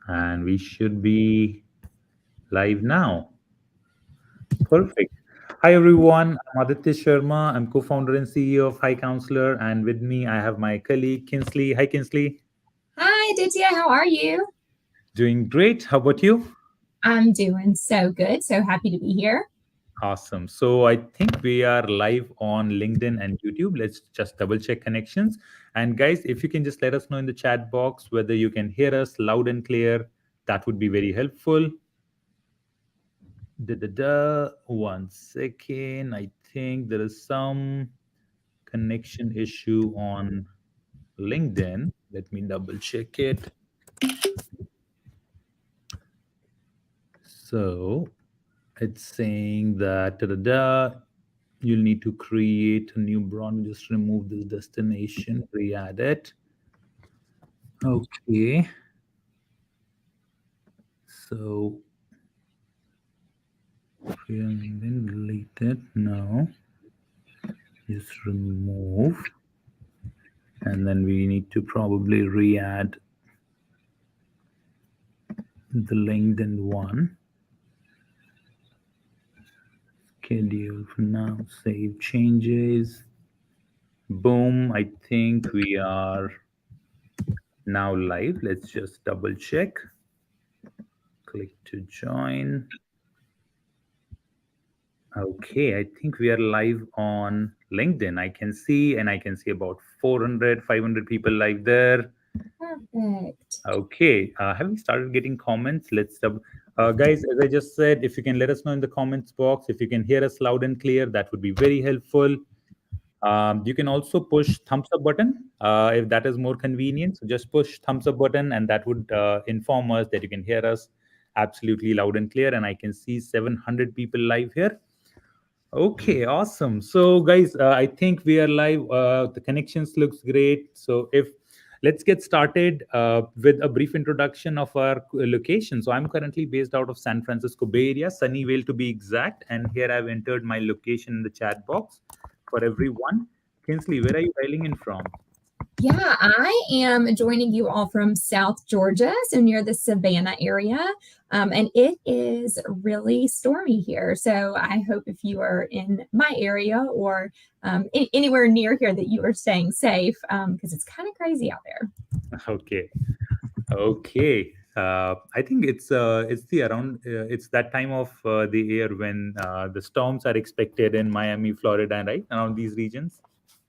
And we should be live now. Perfect. Hi, everyone. I'm Aditya Sharma. I'm co founder and CEO of High Counselor. And with me, I have my colleague, Kinsley. Hi, Kinsley. Hi, Ditya. How are you? Doing great. How about you? I'm doing so good. So happy to be here. Awesome. So I think we are live on LinkedIn and YouTube. Let's just double check connections. And guys, if you can just let us know in the chat box whether you can hear us loud and clear, that would be very helpful. Da. 1 second. I think there is some connection issue on LinkedIn. Let me double check it. So it's saying that you'll need to create a new brand. Just remove this destination, re-add it. Okay. So then delete it. No. Just remove. And then we need to probably re-add the LinkedIn one. Schedule for now. Save changes. Boom. I think we are now live. Let's just double check. Click to join. Okay, I think we are live on LinkedIn. I can see about 400, 500 people live there. Perfect. Okay, have we started getting comments? Guys, as I just said, if you can let us know in the comments box, if you can hear us loud and clear, that would be very helpful. You can also push thumbs up button if that is more convenient. So just push thumbs up button, and that would inform us that you can hear us absolutely loud and clear. And I can see 700 people live here. Okay, awesome. So, guys, I think we are live. The connections looks great. So, if let's get started with a brief introduction of our location. So, I'm currently based out of San Francisco Bay Area, Sunnyvale to be exact. And here I've entered my location in the chat box for everyone. Kinsley, where are you dialing in from? Yeah, I am joining you all from South Georgia, so near the Savannah area. And it is really stormy here. So I hope if you are in my area or anywhere near here that you are staying safe because it's kind of crazy out there. Okay. Okay. I think it's the around it's that time of the year when the storms are expected in Miami, Florida, right around these regions.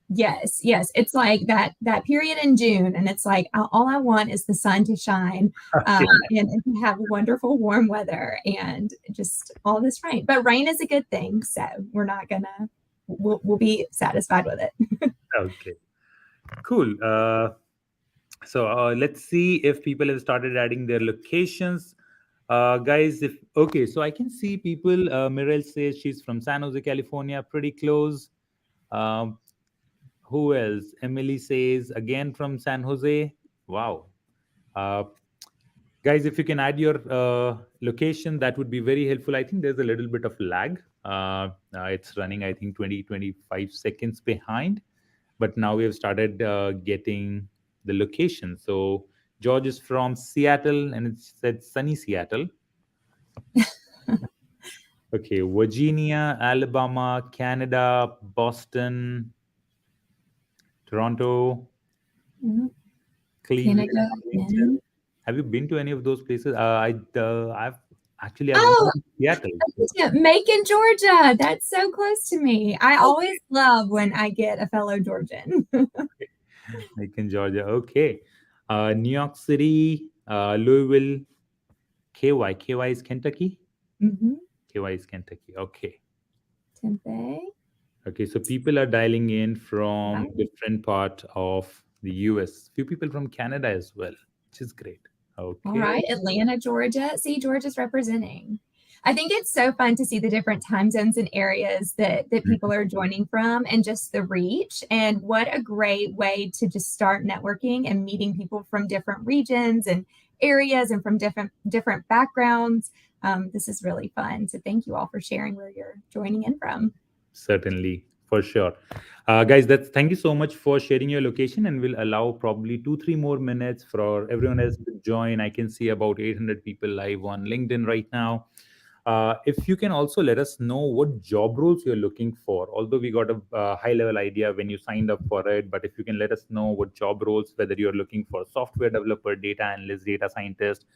Yes, yes. It's like that period in June, and it's like all I want is the sun to shine, Okay. and to have wonderful warm weather and just all this rain. But rain is a good thing, so we're not gonna we'll be satisfied with it. Okay. Cool. So let's see if people have started adding their locations. Guys, if okay, so I can see people. Mirel says she's from San Jose, California, pretty close. Um, who else? Emily says again from San Jose. Wow. Uh, Guys, if you can add your location, that would be very helpful. I think there's a little bit of lag. It's running, I think, 20-25 seconds behind. But now we have started getting the location. So George is from Seattle, and it said sunny Seattle. Okay, Virginia, Alabama, Canada, Boston, Toronto, Mhm. Cleveland, Canada Arlington. again. Have you been to any of those places? I've only Oh, been to Seattle. yeah, Macon, Georgia. That's so close to me. I always love when I get a fellow Georgian. Macon, Georgia. Okay. New York City, Louisville, KY. KY is Kentucky. Hmm. KY is Kentucky. Okay. Tempe. Okay. So people are dialing in from Right. different part of the US. Few people from Canada as well, which is great. All Okay. right, Atlanta, Georgia. See, Georgia's representing. I think it's so fun to see the different time zones and areas that people Mhm. are joining from and just the reach. And what a great way to just start networking and meeting people from different regions and areas and from different backgrounds. This is really fun. So thank you all for sharing where you're joining in from. Certainly. For sure. Guys, that's thank you so much for sharing your location, and we'll allow probably 2-3 more minutes for everyone else to join. I can see about 800 people live on LinkedIn right now. If you can also let us know what job roles you're looking for, although we got a high level idea when you signed up for it, but if you can let us know what job roles, whether you're looking for software developer, data analyst, data scientist,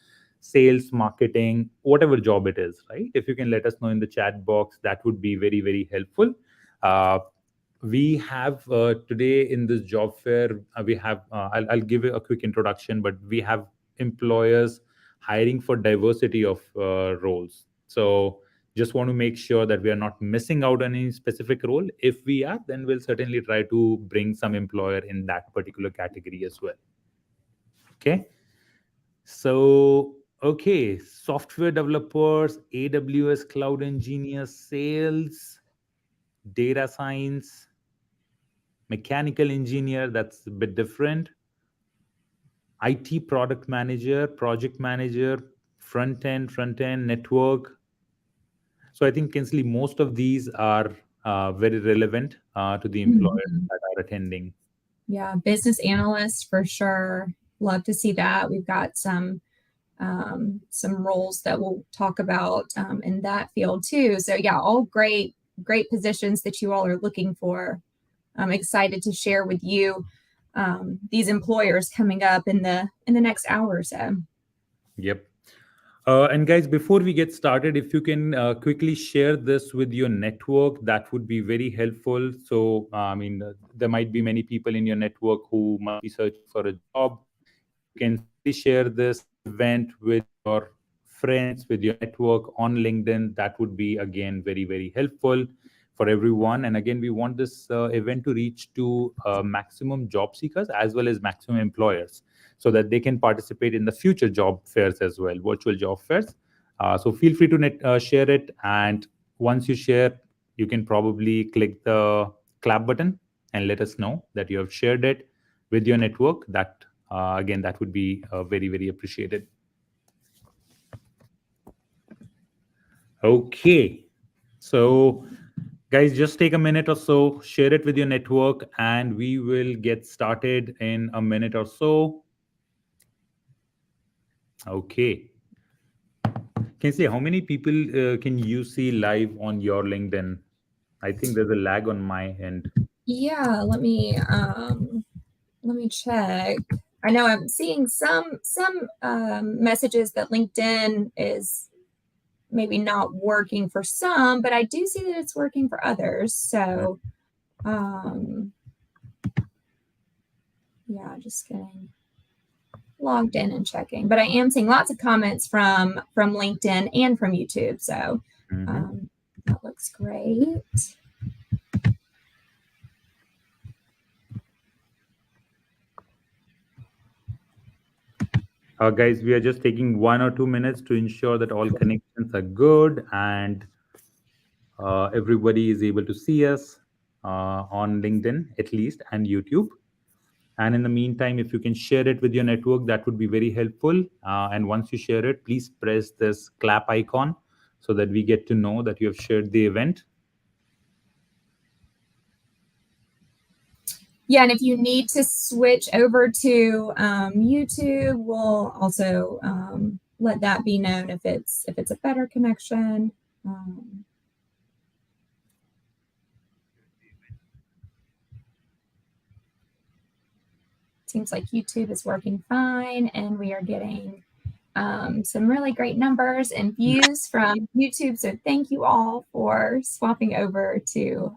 sales, marketing, whatever job it is, right? If you can let us know in the chat box, that would be very, very helpful. Uh, we have today in this job fair, we have, I'll give you a quick introduction, but we have employers hiring for diversity of roles. So just want to make sure that we are not missing out on any specific role. If we are, then we'll certainly try to bring some employer in that particular category as well. Okay. So, okay, software developers, AWS cloud engineers, sales, data science, mechanical engineer, that's a bit different. IT product manager, project manager, front end, network. So I think, Kinsley, most of these are very relevant to the employers Mhm. that are attending. Yeah, business analyst for sure. Love to see that. We've got some roles that we'll talk about in that field too. So yeah, all great positions that you all are looking for. I'm excited to share with you these employers coming up in the next hour or so. Yep. And guys, before we get started, if you can quickly share this with your network, that would be very helpful. So, there might be many people in your network who might be searching for a job. If you can simply share this event with your friends, with your network on LinkedIn, that would be again very, very helpful for everyone. And again, we want this event to reach to maximum job seekers as well as maximum employers, so that they can participate in the future job fairs as well, virtual job fairs. So feel free to share it. And once you share, you can probably click the clap button and let us know that you have shared it with your network. That again, that would be very, very appreciated. Okay. So, guys, just take a minute or so, share it with your network, and we will get started in a minute or so. Okay. Can you see how many people can you see live on your LinkedIn? I think there's a lag on my end. Yeah, let me check. I know I'm seeing some messages that LinkedIn is maybe not working for some, but I do see that it's working for others. So um, yeah, just getting logged in and checking. But I am seeing lots of comments from LinkedIn and from YouTube. So Mhm. that looks great. Guys, we are just taking 1 or 2 minutes to ensure that all connections are good and everybody is able to see us on LinkedIn at least and YouTube. And in the meantime, if you can share it with your network, that would be very helpful. And once you share it, please press this clap icon so that we get to know that you have shared the event. Yeah, and if you need to switch over to YouTube, we'll also let that be known if it's a better connection. Um, seems like YouTube is working fine, and we are getting some really great numbers and views from YouTube. So thank you all for swapping over to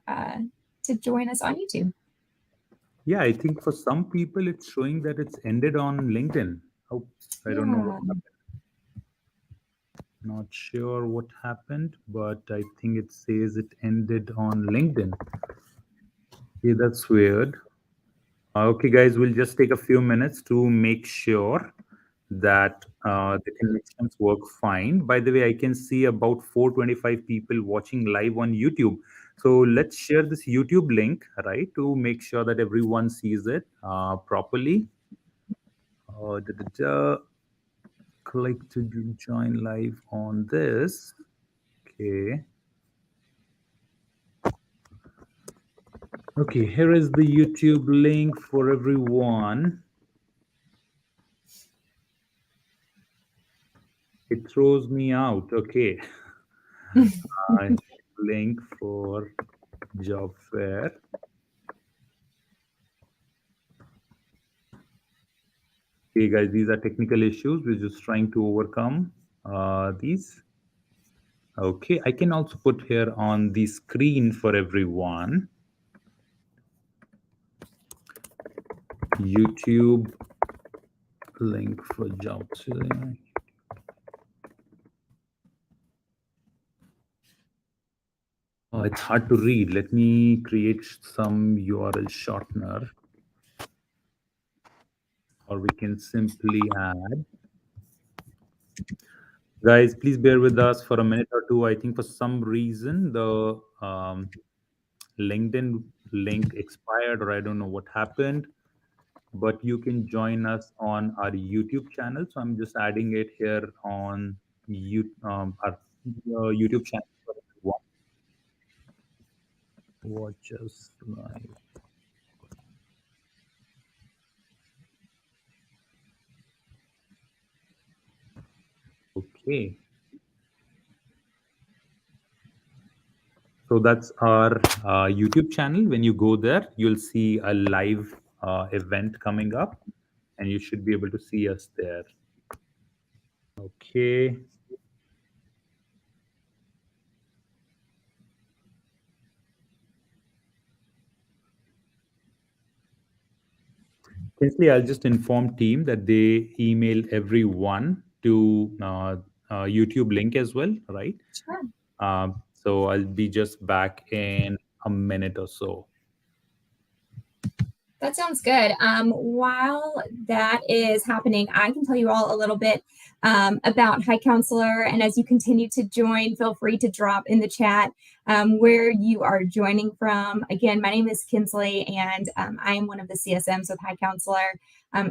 join us on YouTube. Yeah, I think for some people it's showing that it's ended on LinkedIn. Oh, I don't know what Yeah. happened. Not sure what happened, but I think it says it ended on LinkedIn. Yeah, that's weird. Okay, guys, we'll just take a few minutes to make sure that the connections work fine. By the way, I can see about 425 people watching live on YouTube. So let's share this YouTube link, right, to make sure that everyone sees it properly. Da, da, da. Click to join live on this. Okay. Okay, here is the YouTube link for everyone. It throws me out. Okay. Uh, Link for job fair. Okay, guys, these are technical issues. We're just trying to overcome these. Okay, I can also put here on the screen for everyone YouTube link for jobs. Oh, it's hard to read. Let me create some URL shortener, or we can simply add. Guys, please bear with us for a minute or two. I think for some reason the LinkedIn link expired, or I don't know what happened. But you can join us on our YouTube channel. So I'm just adding it here on our YouTube channel for everyone. Watch us live. Okay. So that's our YouTube channel. When you go there, you'll see a live event coming up, and you should be able to see us there. Okay. Kinsley, I'll just inform team that they email everyone to YouTube link as well, right? Sure. So I'll be just back in a minute or so. That sounds good. While that is happening, I can tell you all a little bit about High Counselor. And as you continue to join, feel free to drop in the chat where you are joining from. Again, my name is Kinsley, and I am one of the CSMs with High Counselor.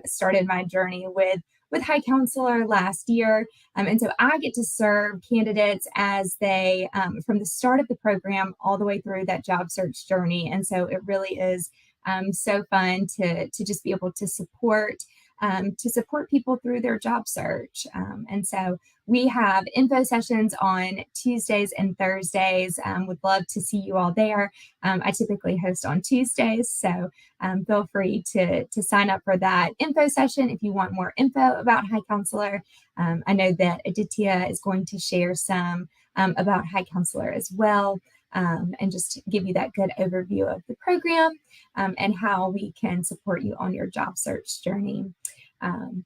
Started my journey with High Counselor last year. And so I get to serve candidates as they, from the start of the program all the way through that job search journey. And so it really is so fun to just be able to support people through their job search. And so we have info sessions on Tuesdays and Thursdays. Would love to see you all there. I typically host on Tuesdays, so feel free to sign up for that info session if you want more info about High Counselor. I know that Aditya is going to share some about High Counselor as well. And just give you that good overview of the program and how we can support you on your job search journey.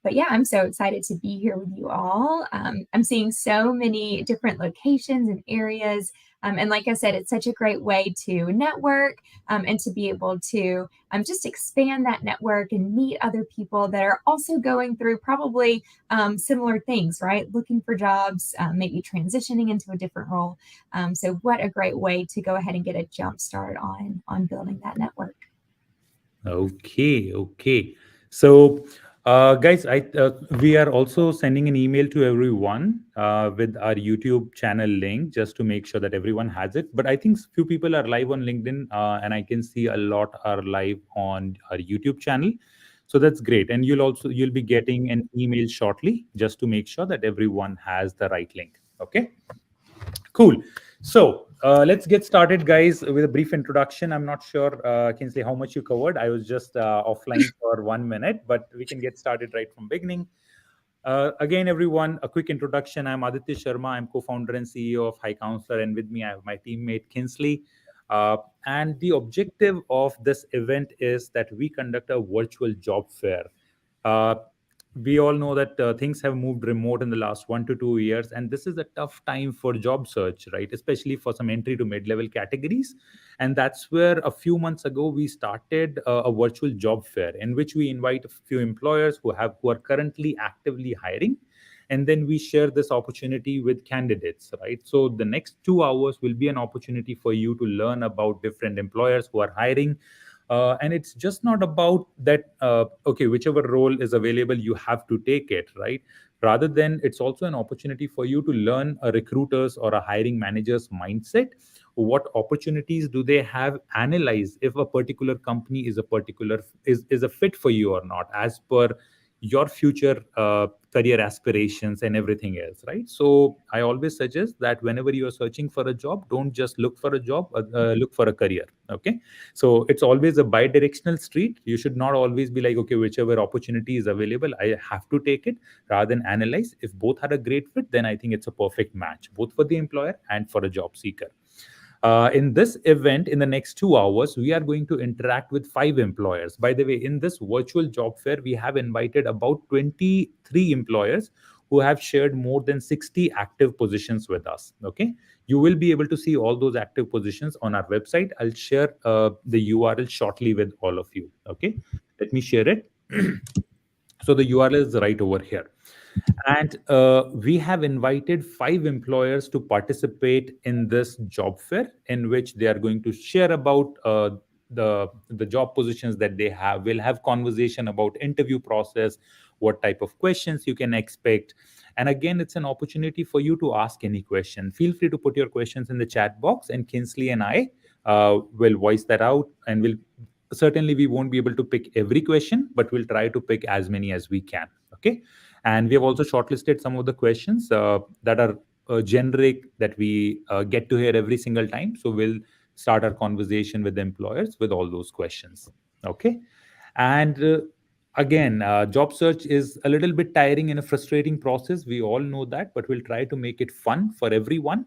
But yeah, I'm so excited to be here with you all. I'm seeing so many different locations and areas. And like I said, it's such a great way to network and to be able to just expand that network and meet other people that are also going through probably similar things, right? Looking for jobs, maybe transitioning into a different role. So what a great way to go ahead and get a jump start on building that network. Okay. So, guys, we are also sending an email to everyone with our YouTube channel link just to make sure that everyone has it. But I think few people are live on LinkedIn, and I can see a lot are live on our YouTube channel. So that's great. And you'll be getting an email shortly just to make sure that everyone has the right link. Okay. Cool. So let's get started, guys, with a brief introduction. I'm not sure, Kinsley, how much you covered. I was just offline for 1 minute, but we can get started right from beginning. Again, everyone, a quick introduction. I'm Aditya Sharma. I'm co-founder and CEO of High Counselor, and with me I have my teammate Kinsley. And the objective of this event is that we conduct a virtual job fair. Uh, we all know that things have moved remote in the last 1 to 2 years, and this is a tough time for job search, right? Especially for some entry to mid-level categories. And that's where a few months ago we started a virtual job fair in which we invite a few employers who are currently actively hiring, and then we share this opportunity with candidates, right? So the next 2 hours will be an opportunity for you to learn about different employers who are hiring, and it's just not about that, okay, whichever role is available, you have to take it, right? Rather than it's also an opportunity for you to learn a recruiter's or a hiring manager's mindset, what opportunities do they have, analyze if a particular company is a particular is a fit for you or not, as per your future career aspirations and everything else, right? So I always suggest that whenever you are searching for a job, don't just look for a job, look for a career. Okay, so it's always a bi-directional street. You should not always be like, okay, whichever opportunity is available, I have to take it. Rather than analyze if both are a great fit, then I think it's a perfect match both for the employer and for a job seeker. In this event, in the next 2 hours, we are going to interact with 5 employers. By the way, in this virtual job fair, we have invited about 23 employers who have shared more than 60 active positions with us. Okay, you will be able to see all those active positions on our website. I'll share the URL shortly with all of you. Okay, let me share it. So the URL is right over here. And we have invited 5 employers to participate in this job fair, in which they are going to share about the job positions that they have. We'll have conversation about interview process, what type of questions you can expect. And again, it's an opportunity for you to ask any question. Feel free to put your questions in the chat box, and Kinsley and I will voice that out, and we'll certainly we won't be able to pick every question, but we'll try to pick as many as we can. Okay, and we have also shortlisted some of the questions that are generic, that we get to hear every single time. So we'll start our conversation with the employers with all those questions. Okay, and again, job search is a little bit tiring and a frustrating process. We all know that, but we'll try to make it fun for everyone.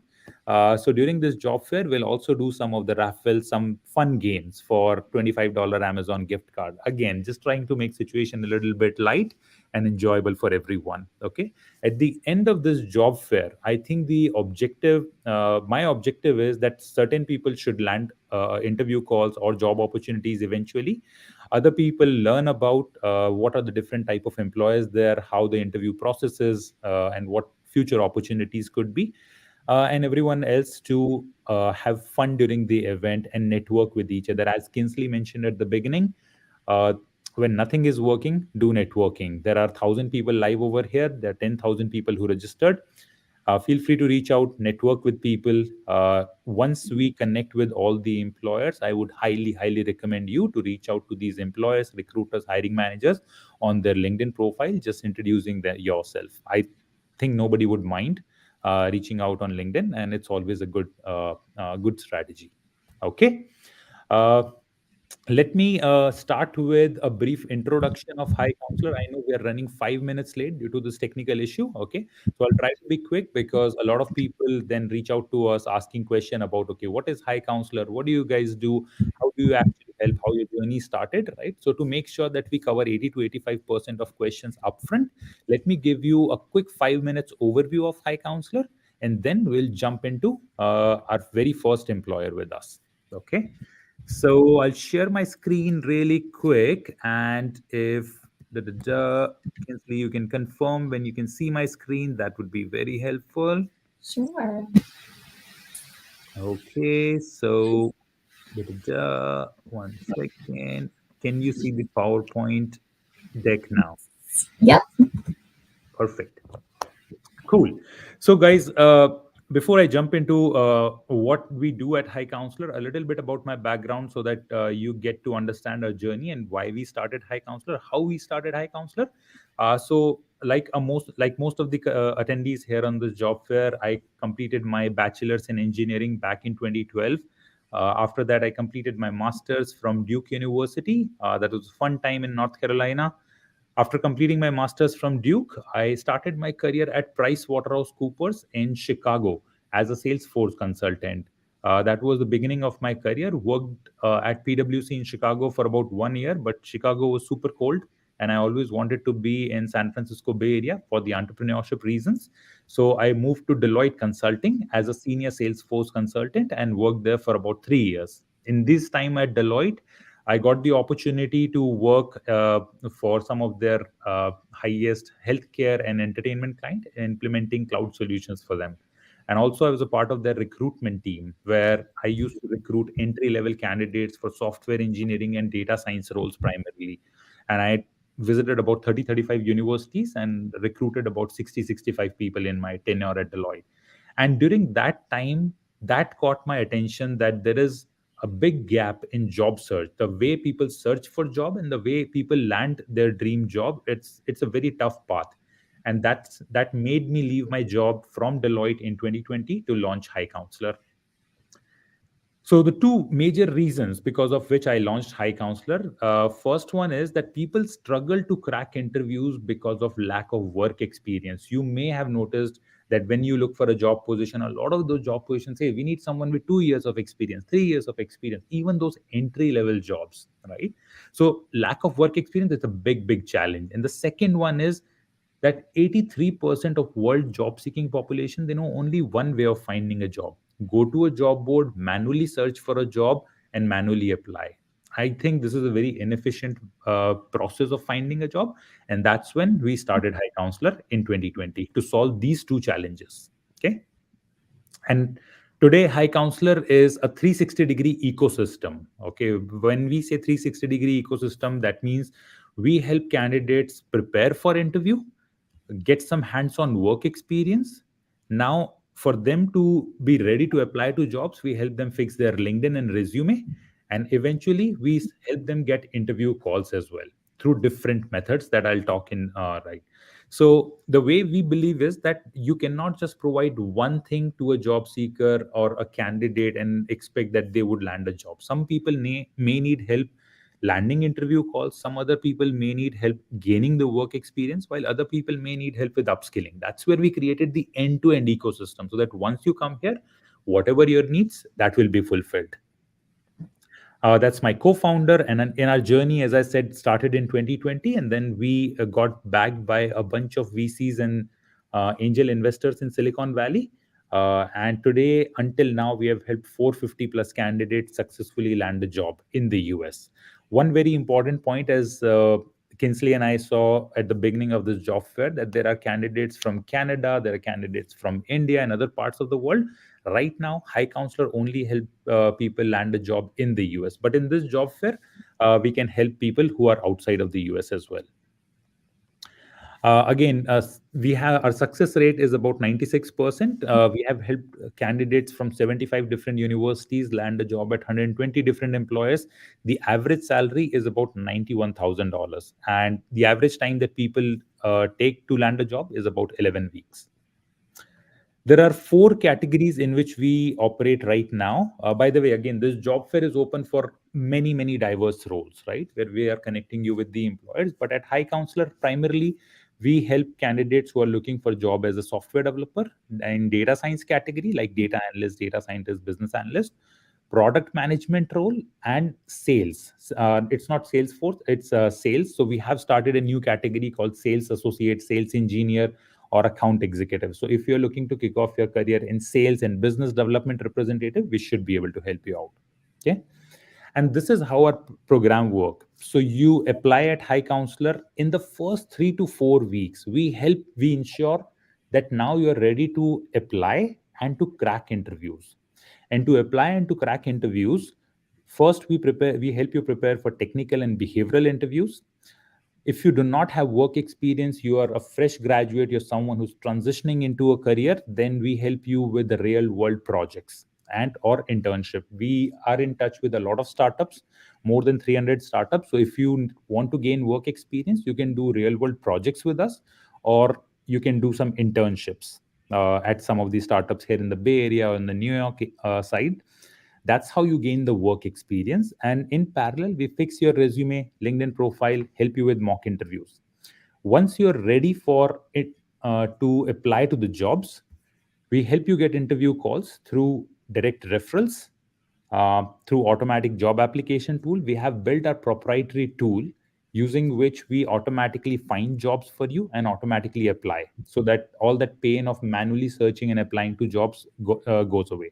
So during this job fair, we'll also do some of the raffle, some fun games for $25 Amazon gift card. Again, just trying to make situation a little bit light and enjoyable for everyone. Okay. At the end of this job fair, I think the objective, my objective is that certain people should land interview calls or job opportunities eventually. Other people learn about what are the different type of employers there, how the interview process is, and what future opportunities could be, and everyone else to have fun during the event and network with each other. As Kinsley mentioned at the beginning, uh, when nothing is working, do networking. There are 1,000 people live over here. There are 10,000 people who registered. Feel free to reach out, network with people. Once we connect with all the employers, I would highly, highly recommend you to reach out to these employers, recruiters, hiring managers on their LinkedIn profile, just introducing yourself. I think nobody would mind reaching out on LinkedIn, and it's always a good strategy. Okay. Uh, Let me start with a brief introduction of High Counselor. I know we are running 5 minutes late due to this technical issue. Okay, so I'll try to be quick, because a lot of people then reach out to us asking question about, okay, what is High Counselor? What do you guys do? How do you actually help? How your journey started, right? So to make sure that we cover 80 to 85% of questions upfront, let me give you a quick 5 minutes overview of High Counselor, and then we'll jump into our very first employer with us. Okay. So I'll share my screen really quick, and if Kinsley, you can confirm when you can see my screen, that would be very helpful. Sure. Okay, so one second. Can you see the PowerPoint deck now? Yep. Perfect. Cool. So, guys, before I jump into what we do at High Counselor, a little bit about my background, so that you get to understand our journey and why we started High Counselor, how we started High Counselor. So, like most of the attendees here on this job fair, I completed my bachelor's in engineering back in 2012. After that, I completed my master's from Duke University. That was a fun time in North Carolina. After completing my master's from Duke, I started my career at PricewaterhouseCoopers in Chicago as a Salesforce consultant. That was the beginning of my career. Worked at PwC in Chicago for about 1 year, but Chicago was super cold, and I always wanted to be in San Francisco Bay Area for the entrepreneurship reasons. So I moved to Deloitte Consulting as a senior Salesforce consultant and worked there for about 3 years. In this time at Deloitte, I got the opportunity to work for some of their highest healthcare and entertainment client, implementing cloud solutions for them. And also, I was a part of their recruitment team, where I used to recruit entry level candidates for software engineering and data science roles primarily. And I visited about 30-35 universities and recruited about 60-65 people in my tenure at Deloitte. And during that time, that caught my attention that there is a big gap in job search. The way people search for job and the way people land their dream job, it's a very tough path. And that made me leave my job from Deloitte in 2020 to launch High Counselor. So the two major reasons because of which I launched High Counselor, first one is that people struggle to crack interviews because of lack of work experience. You may have noticed that when you look for a job position, a lot of those job positions say we need someone with 2 years of experience, 3 years of experience, even those entry level jobs, right? So lack of work experience is a big challenge. And the second one is that 83% of world job seeking population, they know only one way of finding a job: go to a job board, manually search for a job, and manually apply. I think this is a very inefficient process of finding a job, and that's when we started High Counselor in 2020 to solve these two challenges. Okay. And today High Counselor is a 360-degree ecosystem. Okay, when we say 360-degree ecosystem, that means we help candidates prepare for interview, get some hands-on work experience. Now, for them to be ready to apply to jobs, we help them fix their LinkedIn and resume, and eventually we help them get interview calls as well through different methods that I'll talk in right. So the way we believe is that you cannot just provide one thing to a job seeker or a candidate and expect that they would land a job. Some people may need help landing interview calls. Some other people may need help gaining the work experience, while other people may need help with upskilling. That's where we created the end-to-end ecosystem, so that once you come here, whatever your needs, that will be fulfilled. That's my co-founder, and in our journey, as I said, started in 2020, and then we got backed by a bunch of VCs and angel investors in Silicon Valley. And today, until now, we have helped 450 plus candidates successfully land a job in the US. One very important point, as Kinsley and I saw at the beginning of this job fair, that there are candidates from Canada, there are candidates from India and other parts of the world. Right now, High Counselor only help people land a job in the US, but in this job fair, we can help people who are outside of the US as well. Again, we have our success rate is about 96%. We have helped candidates from 75 different universities land a job at 120 different employers. The average salary is about $91,000, and the average time that people take to land a job is about 11 weeks. There are four categories in which we operate right now. By the way, again, this job fair is open for many diverse roles, right? Where we are connecting you with the employers. But at High Counselor, primarily, we help candidates who are looking for a job as a software developer in data science category, like data analyst, data scientist, business analyst, product management role, and sales. It's not Salesforce, it's sales. So we have started a new category called sales associate, sales engineer, or account executive. So if you're looking to kick off your career in sales and business development representative, we should be able to help you out. Okay. And this is how our program works. So you apply at High Counselor. In the first 3 to 4 weeks, we ensure that now you're ready to apply and to crack interviews. And to apply and to crack interviews, first we help you prepare for technical and behavioral interviews. If you do not have work experience, you are a fresh graduate, you're someone who's transitioning into a career, then we help you with the real world projects and or internship. We are in touch with a lot of startups, more than 300 startups. So if you want to gain work experience, you can do real world projects with us, or you can do some internships at some of these startups here in the Bay Area or in the New York side. That's how you gain the work experience. And in parallel, we fix your resume, LinkedIn profile, help you with mock interviews. Once you're ready for it to apply to the jobs, we help you get interview calls through direct referrals, through automatic job application tool. We have built a proprietary tool using which we automatically find jobs for you and automatically apply, so that all that pain of manually searching and applying to jobs goes away.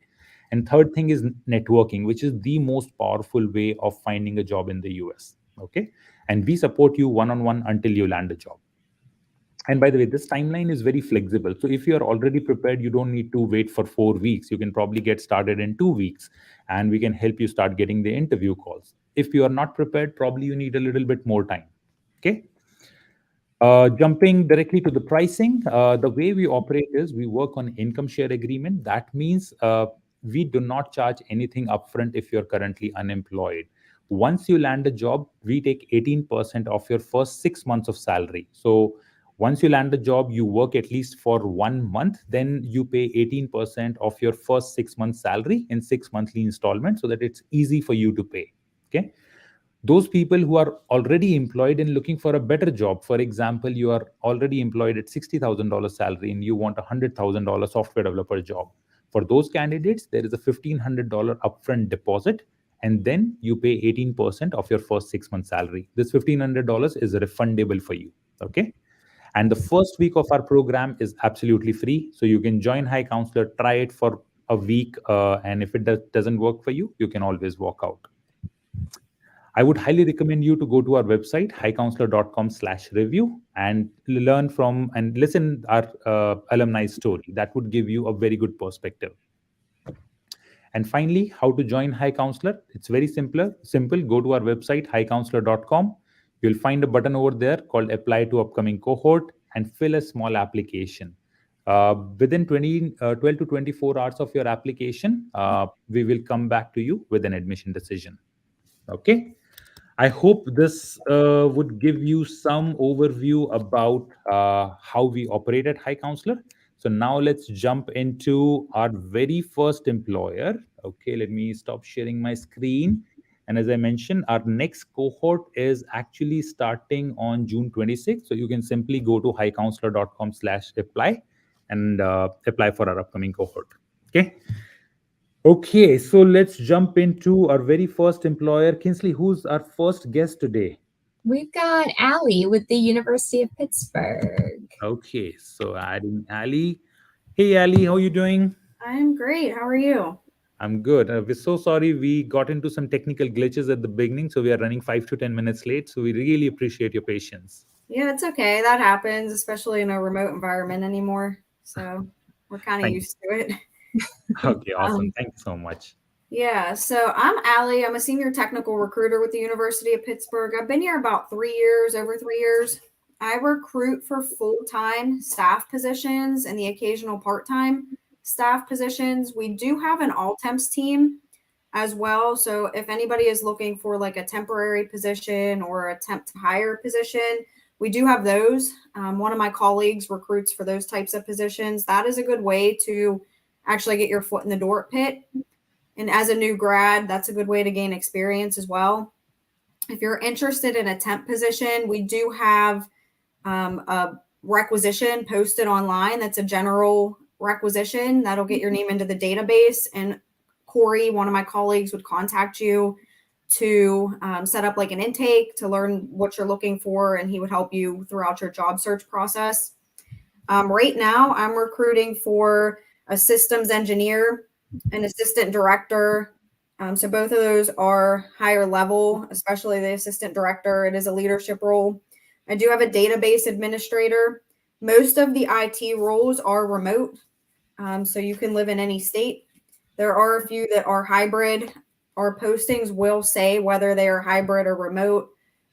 And third thing is networking, which is the most powerful way of finding a job in the US. Okay. And we support you one-on-one until you land a job. And by the way, this timeline is very flexible. So if you're already prepared, you don't need to wait for 4 weeks. You can probably get started in 2 weeks, and we can help you start getting the interview calls. If you are not prepared, probably you need a little bit more time. Okay. Jumping directly to the pricing, the way we operate is we work on income share agreement. That means we do not charge anything upfront if you're currently unemployed. Once you land a job, we take 18% of your first 6 months of salary. So once you land a job, you work at least for 1 month, then you pay 18% of your first 6 months salary in 6 monthly installments so that it's easy for you to pay. Okay. Those people who are already employed and looking for a better job, for example, you are already employed at $60,000 salary and you want a $100,000 software developer job. For those candidates, there is a $1,500 upfront deposit, and then you pay 18% of your first 6 months salary. This $1,500 is refundable for you. Okay. And the first week of our program is absolutely free. So you can join High Counselor, try it for a week. And if it doesn't work for you, you can always walk out. I would highly recommend you to go to our website, highcounselor.com/review, and learn from and listen our alumni story. That would give you a very good perspective. And finally, how to join High Counselor? It's very simple. Go to our website, highcounselor.com. You'll find a button over there called Apply to Upcoming Cohort and fill a small application. Within 12 to 24 hours of your application, we will come back to you with an admission decision. Okay. I hope this would give you some overview about how we operate at High Counselor. So now let's jump into our very first employer. Okay, let me stop sharing my screen. And as I mentioned, our next cohort is actually starting on June 26th. So you can simply go to highcounselor.com/apply and apply for our upcoming cohort. Okay. Okay, so let's jump into our very first employer. Kinsley, who's our first guest today? We've got Allie with the University of Pittsburgh. Okay, so adding Ali. Hey, Ali, how are you doing? I'm great. How are you? I'm good. We're so sorry we got into some technical glitches at the beginning, so we are running 5 to 10 minutes late. So we really appreciate your patience. Yeah, it's okay. That happens, especially in a remote environment anymore. So we're kind of Thank used to it. Okay, awesome. Thank you so much. Yeah, so I'm Allie. I'm a senior technical recruiter with the University of Pittsburgh. I've been here about 3 years, over 3 years. I recruit for full-time staff positions and the occasional part-time staff positions. We do have an all-temps team as well. So if anybody is looking for like a temporary position or a temp to hire position, we do have those. One of my colleagues recruits for those types of positions. That is a good way to actually get your foot in the door at Pitt. And as a new grad, that's a good way to gain experience as well. If you're interested in a temp position, we do have a requisition posted online. That's a general requisition that'll get your name into the database. And Corey, one of my colleagues, would contact you to set up like an intake to learn what you're looking for, and he would help you throughout your job search process. Right now, I'm recruiting for a systems engineer, an assistant director. So both of those are higher level, especially the assistant director. It is a leadership role. I do have a database administrator. Most of the IT roles are remote, so you can live in any state. There are a few that are hybrid. Our postings will say whether they are hybrid or remote.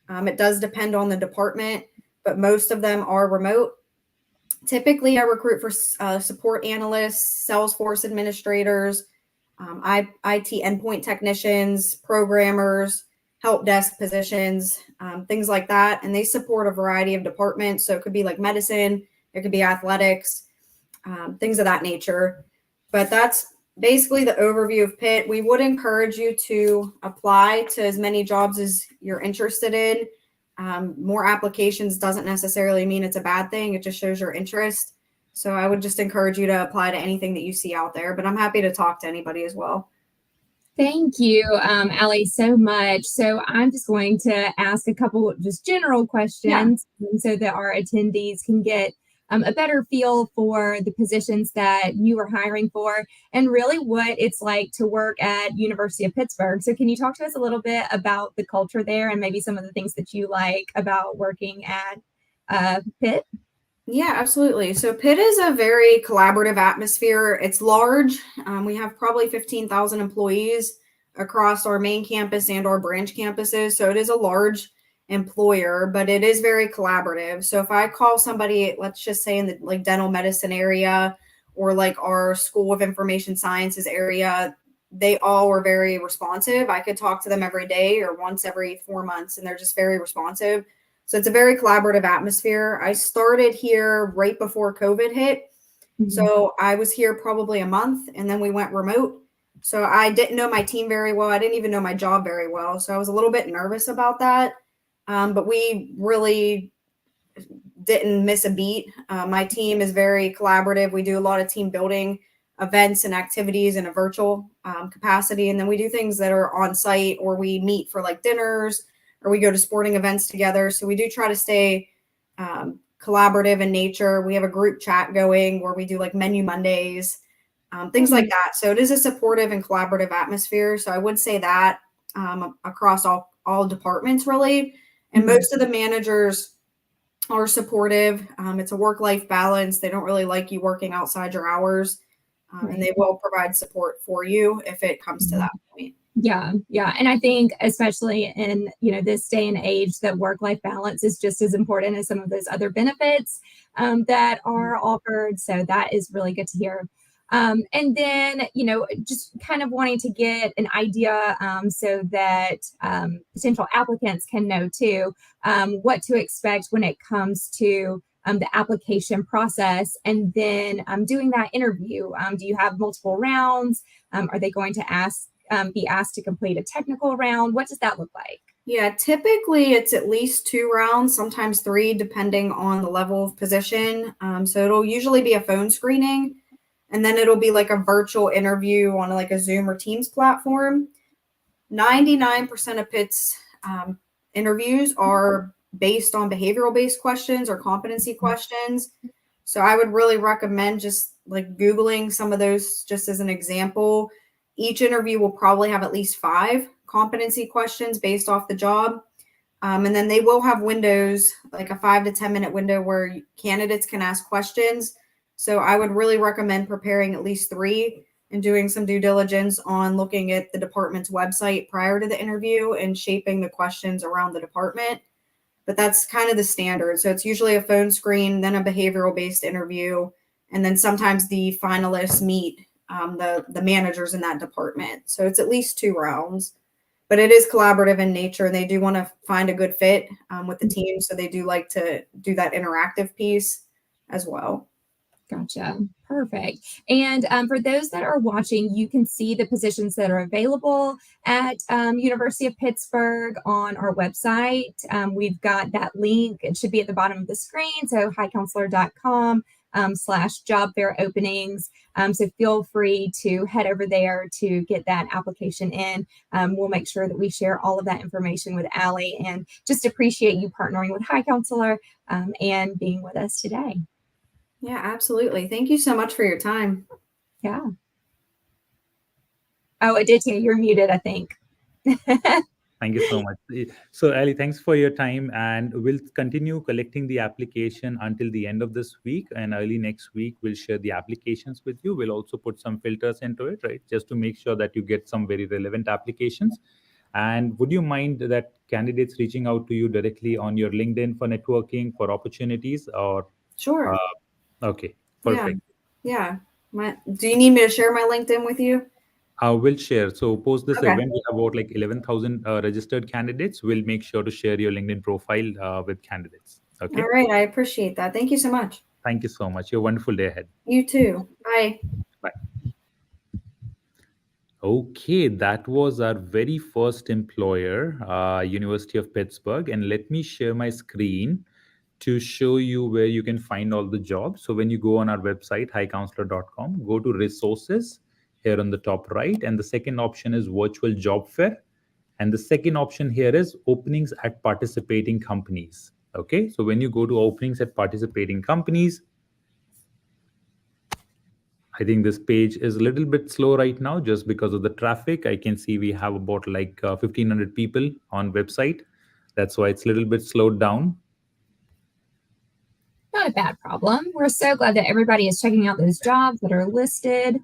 It does depend on the department, but most of them are remote. Typically, I recruit for support analysts, Salesforce administrators, IT endpoint technicians, programmers, help desk positions, things like that. And they support a variety of departments. So it could be like medicine, it could be athletics, things of that nature. But that's basically the overview of Pitt. We would encourage you to apply to as many jobs as you're interested in. More applications doesn't necessarily mean it's a bad thing. It just shows your interest. So I would just encourage you to apply to anything that you see out there, but I'm happy to talk to anybody as well. Thank you, Allie, so much. So I'm just going to ask a couple just general questions so that our attendees can get a better feel for the positions that you are hiring for and really what it's like to work at University of Pittsburgh. So can you talk to us a little bit about the culture there and maybe some of the things that you like about working at Pitt? Yeah, absolutely. So Pitt is a very collaborative atmosphere. It's large. We have probably 15,000 employees across our main campus and our branch campuses. So it is a large employer, but it is very collaborative. So if I call somebody, let's just say in the like dental medicine area or like our School of Information Sciences area, they all were very responsive. I could talk to them every day or once every 4 months, and they're just very responsive. So it's a very collaborative atmosphere. I started here right before COVID hit. So I was here probably a month, and then we went remote. So I didn't know my team very well. I didn't even know my job very well. So I was a little bit nervous about that. But we really didn't miss a beat. My team is very collaborative. We do a lot of team building events and activities in a virtual capacity. And then we do things that are on site, or we meet for like dinners, or we go to sporting events together. So we do try to stay collaborative in nature. We have a group chat going where we do like menu Mondays, things like that. So it is a supportive and collaborative atmosphere. So I would say that across all departments really. And most of the managers are supportive. It's a work-life balance. They don't really like you working outside your hours. And they will provide support for you if it comes to that point. Yeah. And I think especially in, this day and age, that work-life balance is just as important as some of those other benefits that are offered. So that is really good to hear. And then, just kind of wanting to get an idea so that potential applicants can know too what to expect when it comes to the application process, and then doing that interview. Do you have multiple rounds? Are they going to be asked to complete a technical round? What does that look like? Yeah, typically it's at least 2 rounds, sometimes 3, depending on the level of position. So it'll usually be a phone screening, and then it'll be like a virtual interview on like a Zoom or Teams platform. 99% of Pitt's interviews are based on behavioral-based questions or competency questions. So I would really recommend just like Googling some of those just as an example. Each interview will probably have at least 5 competency questions based off the job. And then they will have windows, like a 5 to 10 minute window where candidates can ask questions. So I would really recommend preparing at least 3 and doing some due diligence on looking at the department's website prior to the interview and shaping the questions around the department. But that's kind of the standard. So it's usually a phone screen, then a behavioral-based interview, and then sometimes the finalists meet the managers in that department. So it's at least 2 rounds. But it is collaborative in nature, and they do want to find a good fit with the team. So they do like to do that interactive piece as well. Gotcha. Perfect. And for those that are watching, you can see the positions that are available at University of Pittsburgh on our website. We've got that link. It should be at the bottom of the screen. So highcounselor.com/job fair openings. So feel free to head over there to get that application in. We'll make sure that we share all of that information with Allie, and just appreciate you partnering with High Counselor and being with us today. Yeah, absolutely. Thank you so much for your time. Yeah. Oh, Aditya, you're muted, I think. Thank you so much. So, Ali, thanks for your time, and we'll continue collecting the application until the end of this week, and early next week we'll share the applications with you. We'll also put some filters into it, right, just to make sure that you get some very relevant applications. And would you mind that candidates reaching out to you directly on your LinkedIn for networking, for opportunities, or? Sure. Okay, perfect. Yeah. Do you need me to share my LinkedIn with you? We'll share. So post this Okay. event, we have about like 11,000 registered candidates. We'll make sure to share your LinkedIn profile with candidates. Okay. All right. I appreciate that. Thank you so much. Thank you so much. You have a wonderful day ahead. You too. Bye. Bye. Okay, that was our very first employer, University of Pittsburgh. And let me share my screen to show you where you can find all the jobs. So when you go on our website, highcounselor.com, go to resources here on the top right. And the second option is virtual job fair. And the second option here is openings at participating companies. Okay, so when you go to openings at participating companies, I think this page is a little bit slow right now just because of the traffic. I can see we have about like 1,500 people on website. That's why it's a little bit slowed down. Not a bad problem. We're so glad that everybody is checking out those jobs that are listed.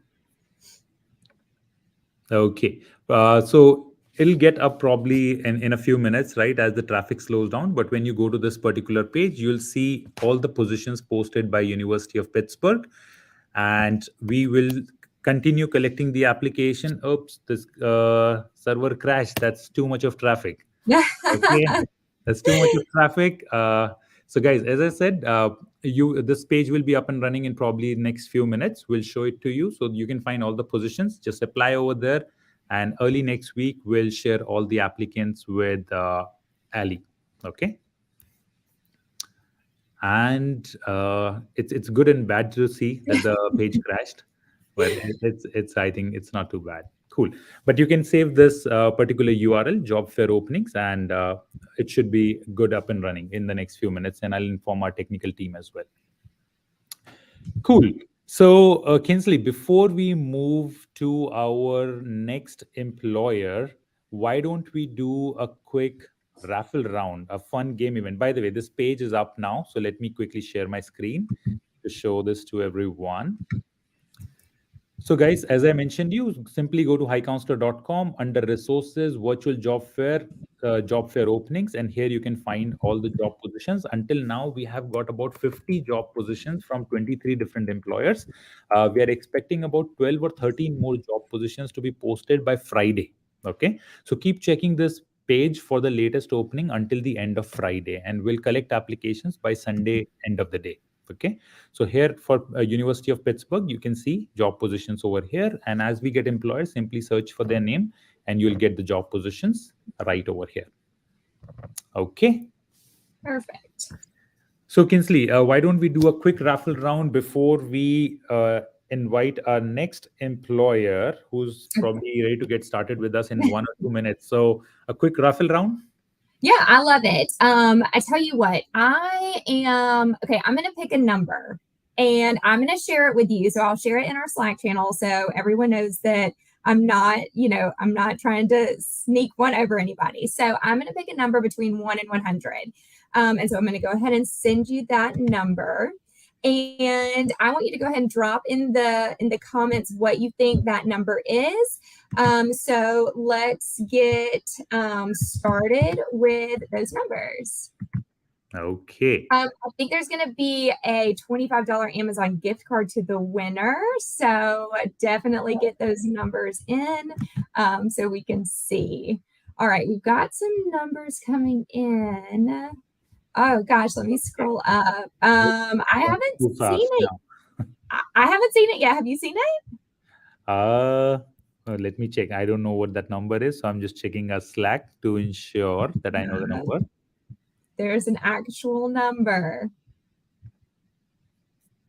Okay, so it'll get up probably in a few minutes, right, as the traffic slows down. But when you go to this particular page, you'll see all the positions posted by University of Pittsburgh. and we will continue collecting the application. Oops, this server crashed. That's too much of traffic. Okay, that's too much of traffic. So guys, as I said, this page will be up and running in probably next few minutes. We'll show it to you so you can find all the positions. Just apply over there, and early next week we'll share all the applicants with Ali. Okay. And it's good and bad to see that the page crashed, but it's I think it's not too bad. Cool. But you can save this particular URL, job fair openings, and it should be good up and running in the next few minutes, and I'll inform our technical team as well. Cool. So Kinsley, before we move to our next employer, why don't we do a quick raffle round, a fun game event? By the way, this page is up now, so let me quickly share my screen to show this to everyone. So guys, as I mentioned, you simply go to highcounselor.com under resources, virtual job fair openings, and here you can find all the job positions. Until now, we have got about 50 job positions from 23 different employers. We are expecting about 12 or 13 more job positions to be posted by Friday. Okay, so keep checking this page for the latest opening until the end of Friday, and we'll collect applications by Sunday end of the day. Okay, so here for University of Pittsburgh, you can see job positions over here, and as we get employers, simply search for their name and you'll get the job positions right over here. Okay, Perfect. so Kinsley, why don't we do a quick raffle round before we invite our next employer who's probably ready to get started with us in 1 or 2 minutes. So a quick raffle round. Yeah, I love it. I tell you what, I'm going to pick a number and I'm going to share it with you. So I'll share it in our Slack channel so everyone knows that I'm not trying to sneak one over anybody. So I'm going to pick a number between 1 and 100. And so I'm going to go ahead and send you that number. And I want you to go ahead and drop in the comments what you think that number is. So let's get started with those numbers. Okay. I think there's going to be a $25 Amazon gift card to the winner. So definitely get those numbers in so we can see. All right, we've got some numbers coming in. Oh gosh, let me scroll up. I haven't seen it. I haven't seen it yet. Have you seen it? Let me check. I don't know what that number is, so I'm just checking our Slack to ensure that I know the number. There's an actual number.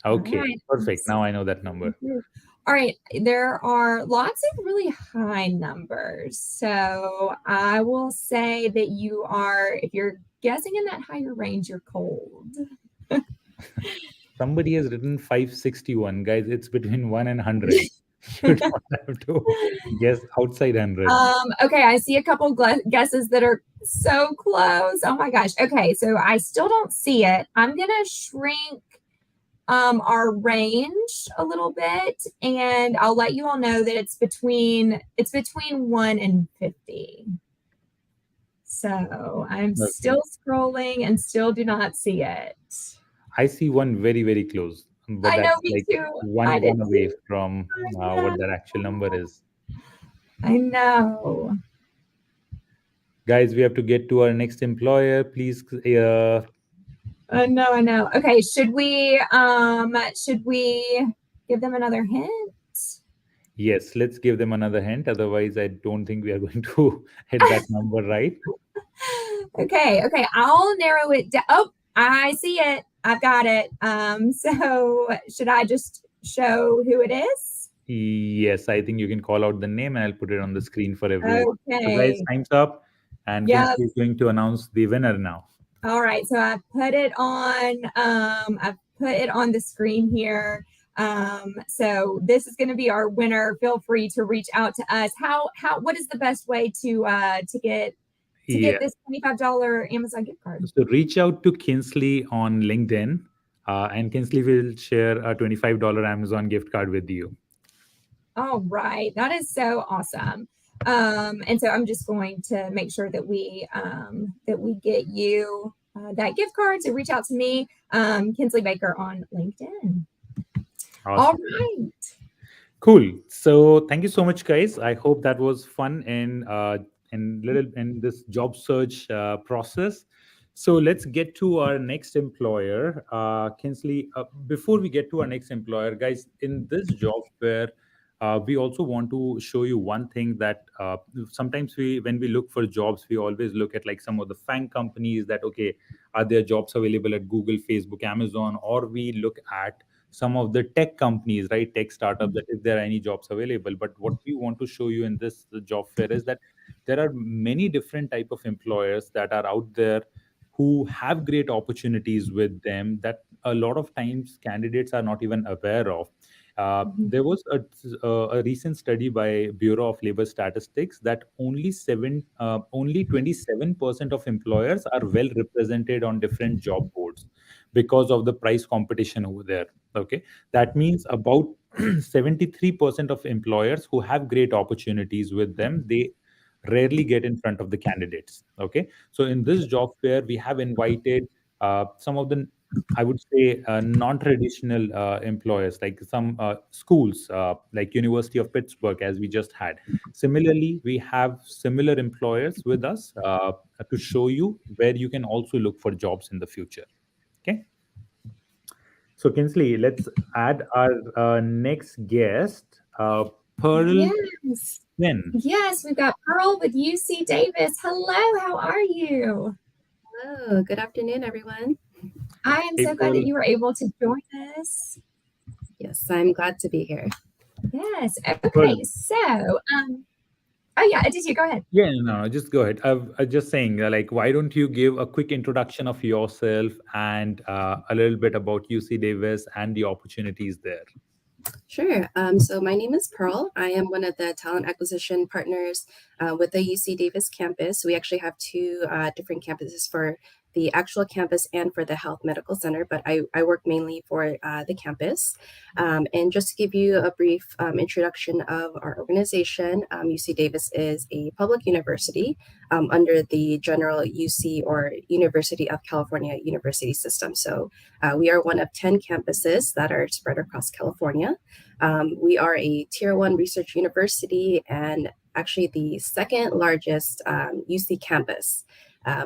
Okay, right. Perfect. Now I know that number. All right, there are lots of really high numbers. So I will say that if you're guessing in that higher range, you're cold. Somebody has written 561. Guys, it's between 1 and 100. You don't have to guess outside 100. Okay, I see a couple guesses that are so close. Oh my gosh. Okay, so I still don't see it. I'm going to shrink our range a little bit, and I'll let you all know that it's between 1 and 50. So I'm still scrolling and still do not see it. I see one very, very close. But I know, that's me like too. one away from what that actual number is. I know. Guys, we have to get to our next employer. Please. I know. Okay, should we give them another hint? Yes, let's give them another hint. Otherwise, I don't think we are going to hit that number right. Okay. I'll narrow it down. Oh, I see it. I've got it. So should I just show who it is? Yes, I think you can call out the name and I'll put it on the screen for everyone. Okay. So guys, time's up. And Kinsley is going to announce the winner now. All right. So I've put it on the screen here. So this is going to be our winner. Feel free to reach out to us. What is the best way to get this $25 Amazon gift card? So reach out to Kinsley on LinkedIn, and Kinsley will share a $25 Amazon gift card with you. All right, that is so awesome. And so I'm just going to make sure that we get you that gift card. So reach out to me, Kinsley Baker on LinkedIn. All Awesome. right. Cool. So thank you so much, guys. I hope that was fun in this job search process. So let's get to our next employer, Kinsley. Before we get to our next employer, guys, in this job fair, we also want to show you one thing that sometimes when we look for jobs, we always look at like some of the FANG companies that okay, are there jobs available at Google, Facebook, Amazon, or we look at some of the tech companies, right? Tech startups, that if there are any jobs available. But what we want to show you in this job fair is that there are many different type of employers that are out there who have great opportunities with them that a lot of times candidates are not even aware of. Mhm. There was a recent study by Bureau of Labor Statistics that only 27% of employers are well represented on different job boards because of the price competition over there. Okay, that means about 73% of employers who have great opportunities with them, they rarely get in front of the candidates. Okay, so in this job fair we have invited some of the, I would say, non-traditional employers, like some schools, like University of Pittsburgh, as we just had. Similarly, we have similar employers with us to show you where you can also look for jobs in the future. Okay. So, Kinsley, let's add our next guest, Pearl Yes. Quinn. Yes, we've got Pearl with UC Davis. Hello, how are you? Hello, good afternoon, everyone. I am Hey, so glad that Pearl. you were able to join us. Yes, I'm glad to be here. Yes. Pearl. Okay. So, oh yeah, Aditya, go ahead. Yeah, no, just go ahead. I'm just saying, like, why don't you give a quick introduction of yourself and a little bit about UC Davis and the opportunities there? Sure. So my name is Pearl. I am one of the talent acquisition partners with the UC Davis campus. We actually have two different campuses for the actual campus and for the health medical center, but I work mainly for the campus. And just to give you a brief introduction of our organization, UC Davis is a public university under the general UC or University of California university system. So we are one of 10 campuses that are spread across California. We are a tier one research university and actually the second largest UC campus.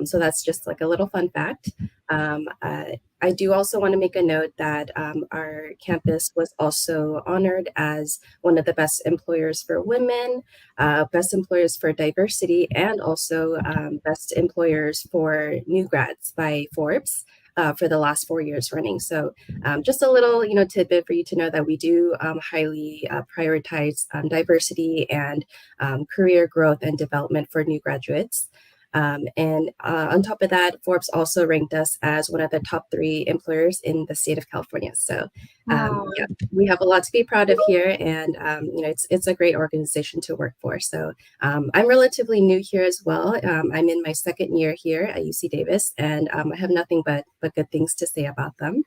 So that's just like a little fun fact. I do also want to make a note that our campus was also honored as one of the best employers for women, best employers for diversity, and also best employers for new grads by Forbes. For the last 4 years running. So just a little, tidbit for you to know that we do highly prioritize diversity and career growth and development for new graduates. And on top of that, Forbes also ranked us as one of the top 3 employers in the state of California. So Wow. yeah, we have a lot to be proud of here, and it's a great organization to work for. So I'm relatively new here as well. I'm in my second year here at UC Davis, and I have nothing but good things to say about them.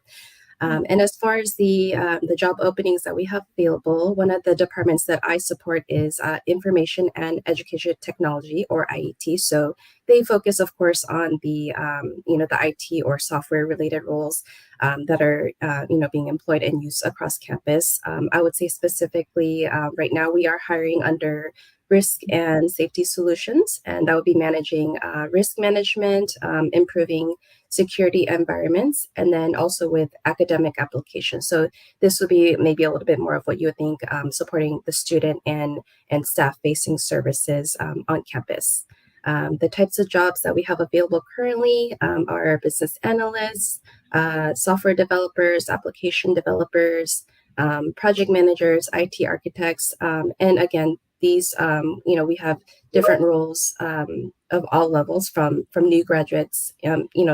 And as far as the job openings that we have available, one of the departments that I support is Information and Education Technology, or IET. So they focus, of course, on the the IT or software related roles that are being employed and used across campus. I would say specifically right now we are hiring under risk and safety solutions, and that would be managing risk management, improving security environments, and then also with academic applications. So this would be maybe a little bit more of what you would think, supporting the student and staff-facing services on campus. The types of jobs that we have available currently are business analysts, software developers, application developers, project managers, IT architects, and again, these, we have different roles of all levels from new graduates.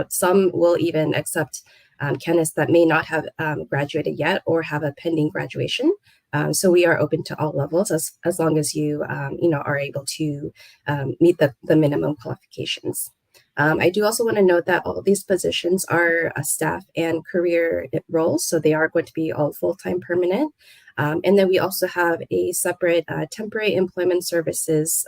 Some will even accept candidates that may not have graduated yet or have a pending graduation. So we are open to all levels as long as you are able to meet the minimum qualifications. I do also want to note that all of these positions are staff and career roles, so they are going to be all full-time permanent. And then we also have a separate temporary employment services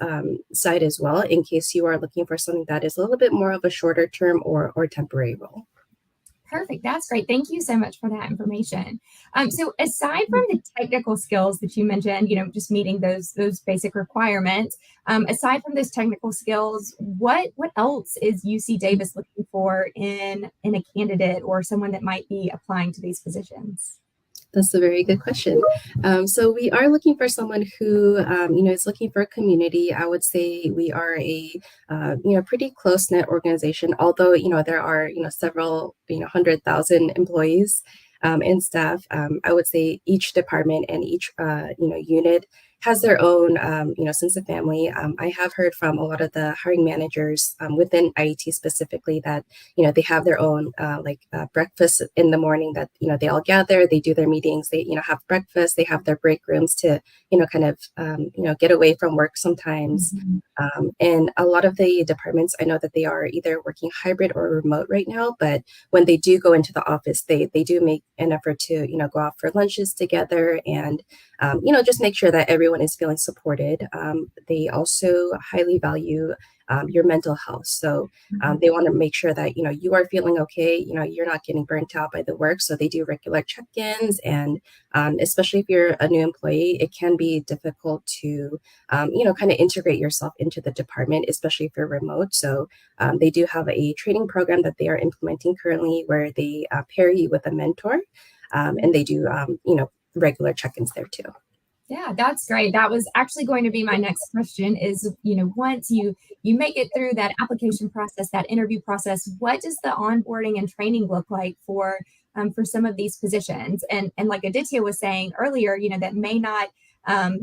side as well, in case you are looking for something that is a little bit more of a shorter term or temporary role. Perfect. That's great. Thank you so much for that information. So aside from the technical skills that you mentioned, just meeting those basic requirements, aside from those technical skills, what else is UC Davis looking for in a candidate or someone that might be applying to these positions? That's a very good question. So we are looking for someone who, is looking for a community. I would say we are a, pretty close-knit organization, although, there are, several, 100,000 employees and staff. I would say each department and each, unit has their own, sense of family. I have heard from a lot of the hiring managers within IET specifically that, they have their own breakfast in the morning that, they all gather, they do their meetings, they, have breakfast, they have their break rooms to, get away from work sometimes. And a lot of the departments, I know that they are either working hybrid or remote right now, but when they do go into the office, they do make an effort to, go out for lunches together and, just make sure that everyone is feeling supported. They also highly value your mental health. So they want to make sure that, you are feeling okay, you're not getting burnt out by the work. So they do regular check-ins. And especially if you're a new employee, it can be difficult to, kind of integrate yourself into the department, especially if you're remote. So they do have a training program that they are implementing currently where they pair you with a mentor and they do, regular check-ins there too. Yeah, that's great. That was actually going to be my next question is, once you make it through that application process, that interview process, what does the onboarding and training look like for some of these positions? And like Aditya was saying earlier, that may not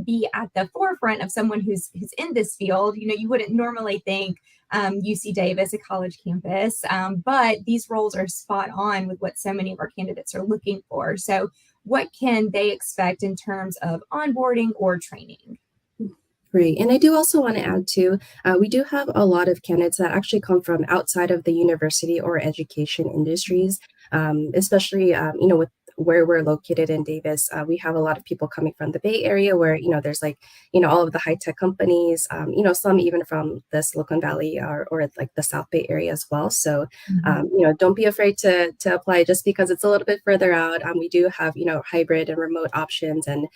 be at the forefront of someone who's in this field. You wouldn't normally think UC Davis, a college campus, but these roles are spot on with what so many of our candidates are looking for. So what can they expect in terms of onboarding or training? Great. And I do also want to add too, we do have a lot of candidates that actually come from outside of the university or education industries, especially, with where we're located in Davis. We have a lot of people coming from the Bay Area where, there's all of the high tech companies, some even from the Silicon Valley or like the South Bay Area as well. So, don't be afraid to apply just because it's a little bit further out. We do have, hybrid and remote options. And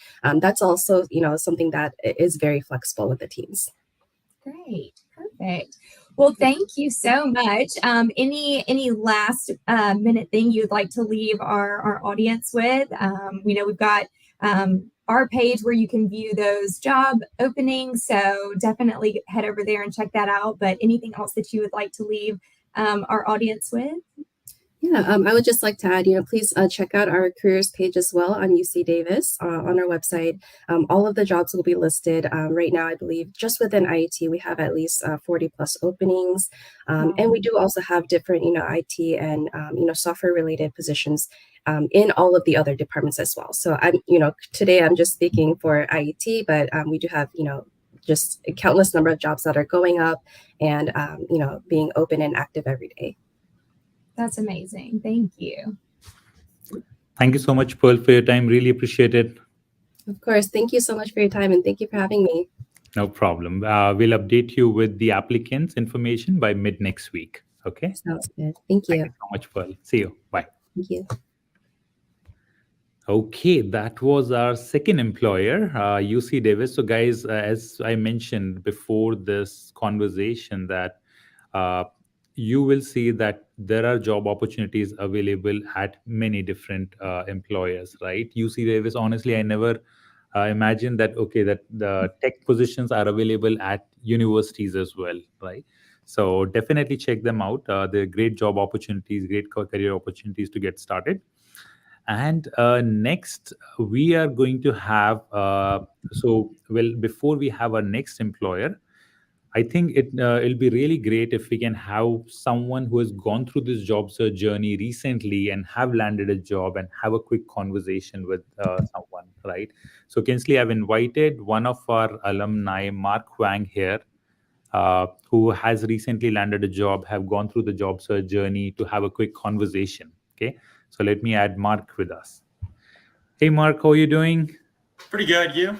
that's also, something that is very flexible with the teams. Great. Perfect. Well, thank you so much. Any last minute thing you'd like to leave our audience with? We've got our page where you can view those job openings. So definitely head over there and check that out. But anything else that you would like to leave our audience with? Yeah, I would just like to add, please check out our careers page as well on UC Davis on our website. All of the jobs will be listed right now. I believe just within IET, we have at least 40 plus openings. And we do also have different, IT and, software related positions in all of the other departments as well. So today I'm just speaking for IET, but we do have, just a countless number of jobs that are going up and, being open and active every day. That's amazing. Thank you. Thank you so much, Pearl, for your time. Really appreciate it. Of course. Thank you so much for your time and thank you for having me. No problem. We'll update you with the applicants' information by mid next week. Okay. Sounds good. Thank you. Thank you so much, Pearl. See you. Bye. Thank you. Okay, that was our second employer, UC Davis. So guys, as I mentioned before this conversation that you will see that there are job opportunities available at many different employers, right? UC Davis, honestly, I never imagined that, that the tech positions are available at universities as well, right? So definitely check them out. They're great job opportunities, great career opportunities to get started. And next, we are going to have, before we have our next employer, I think it'll be really great if we can have someone who has gone through this job search journey recently and have landed a job and have a quick conversation with someone, right? So Kinsley, I've invited one of our alumni, Mark Wang here, who has recently landed a job, have gone through the job search journey to have a quick conversation, okay? So let me add Mark with us. Hey, Mark, how are you doing? Pretty good, you?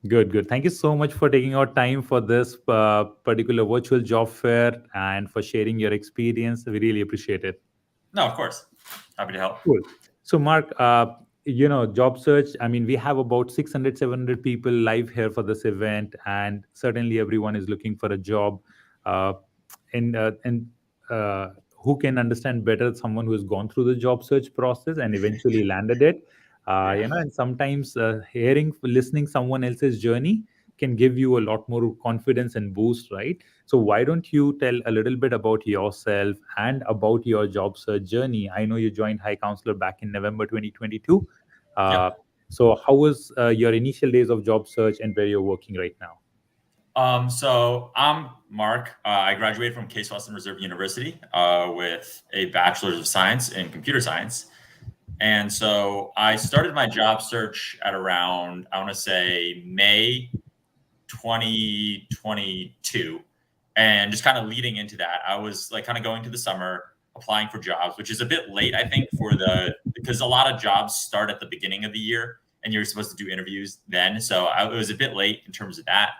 Good. Thank you so much for taking out time for this particular virtual job fair and for sharing your experience. We really appreciate it. No, of course. Happy to help. Cool. So, Mark, job search, I mean, we have about 600, 700 people live here for this event, and certainly everyone is looking for a job. Uh, and who can understand better someone who has gone through the job search process and eventually landed it? And sometimes listening someone else's journey can give you a lot more confidence and boost, right? So why don't you tell a little bit about yourself and about your job search journey? I know you joined High Counselor back in November 2022. Uh, Yep. so how was your initial days of job search and where you're working right now? So I'm Mark. I graduated from Case Western Reserve University with a bachelor's of science in computer science. And so I started my job search at around, I want to say May 2022. And just kind of leading into that, I was like kind of going to the summer applying for jobs, which is a bit late, I think, because a lot of jobs start at the beginning of the year and you're supposed to do interviews then. So it was a bit late in terms of that.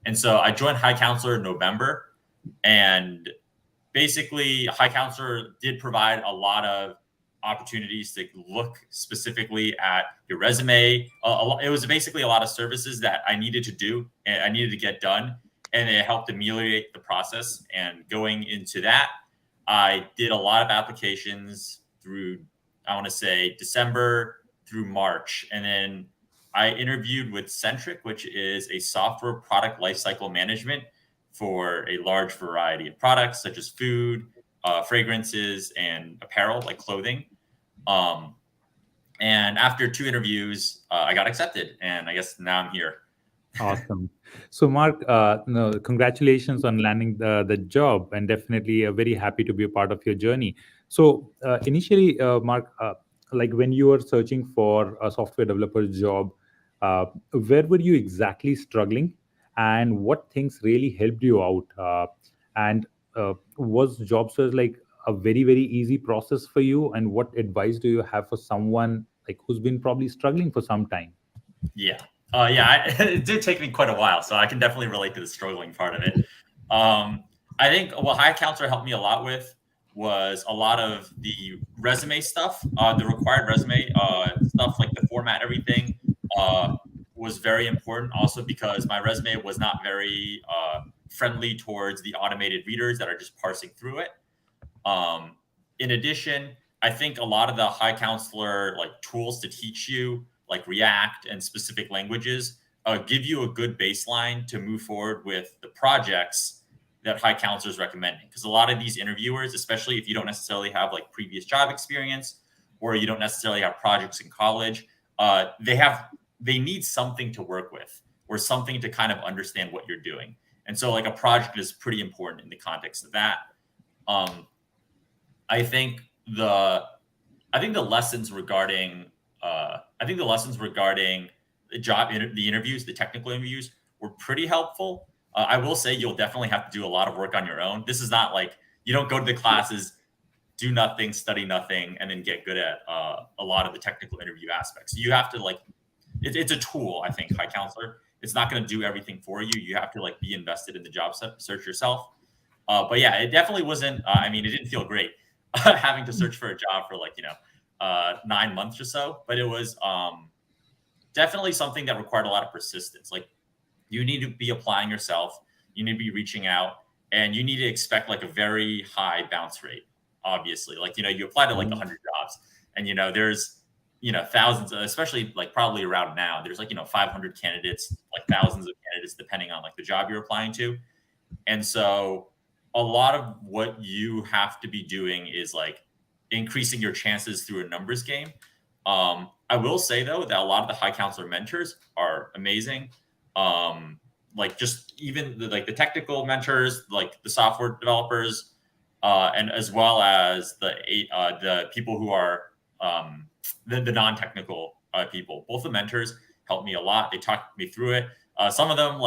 And so I joined High Counselor in November, and basically High Counselor did provide a lot of opportunities to look specifically at your resume. It was basically a lot of services that I needed to do and I needed to get done, and it helped ameliorate the process. And going into that, I did a lot of applications through, I want to say, December through March. And then I interviewed with Centric, which is a software product lifecycle management for a large variety of products such as food, fragrances, and apparel like clothing. And after 2 interviews, I got accepted, and I guess now I'm here. Awesome. So, Mark, congratulations on landing the job, and definitely very happy to be a part of your journey. So, initially, Mark, like when you were searching for a software developer's job, where were you exactly struggling, and what things really helped you out? And was job search like a very, very easy process for you? And what advice do you have for someone like who's been probably struggling for some time? Yeah. It did take me quite a while, so I can definitely relate to the struggling part of it. I think what High Counselor helped me a lot with was a lot of the resume stuff, the required resume stuff, like the format, everything was very important. Also, because my resume was not very friendly towards the automated readers that are just parsing through it. In addition, I think a lot of the High Counselor like tools to teach you, like React and specific languages, give you a good baseline to move forward with the projects that High Counselor is recommending. Because a lot of these interviewers, especially if you don't necessarily have like previous job experience or you don't necessarily have projects in college, they need something to work with or something to kind of understand what you're doing. And so like a project is pretty important in the context of that. I think the lessons regarding the interviews, the technical interviews, were pretty helpful. I will say you'll definitely have to do a lot of work on your own. This is not like you don't go to the classes, do nothing, study nothing, and then get good at a lot of the technical interview aspects. You have to it's a tool, I think, High Counselor. It's not going to do everything for you. You have to like be invested in the job search yourself. But yeah, it definitely wasn't. It didn't feel great having to search for a job for 9 months or so. But it was definitely something that required a lot of persistence. Like you need to be applying yourself. You need to be reaching out, and you need to expect like a very high bounce rate. Obviously, you apply to like 100 jobs, and there's thousands, especially like probably around now, there's 500 candidates, like thousands of candidates, depending on like the job you're applying to. And so a lot of what you have to be doing is like increasing your chances through a numbers game. I will say though, that a lot of the High Counselor mentors are amazing. Like just even the technical mentors, like the software developers, and as well as the people who are, the non-technical people. Both the mentors helped me a lot. They talked me through it. Some of them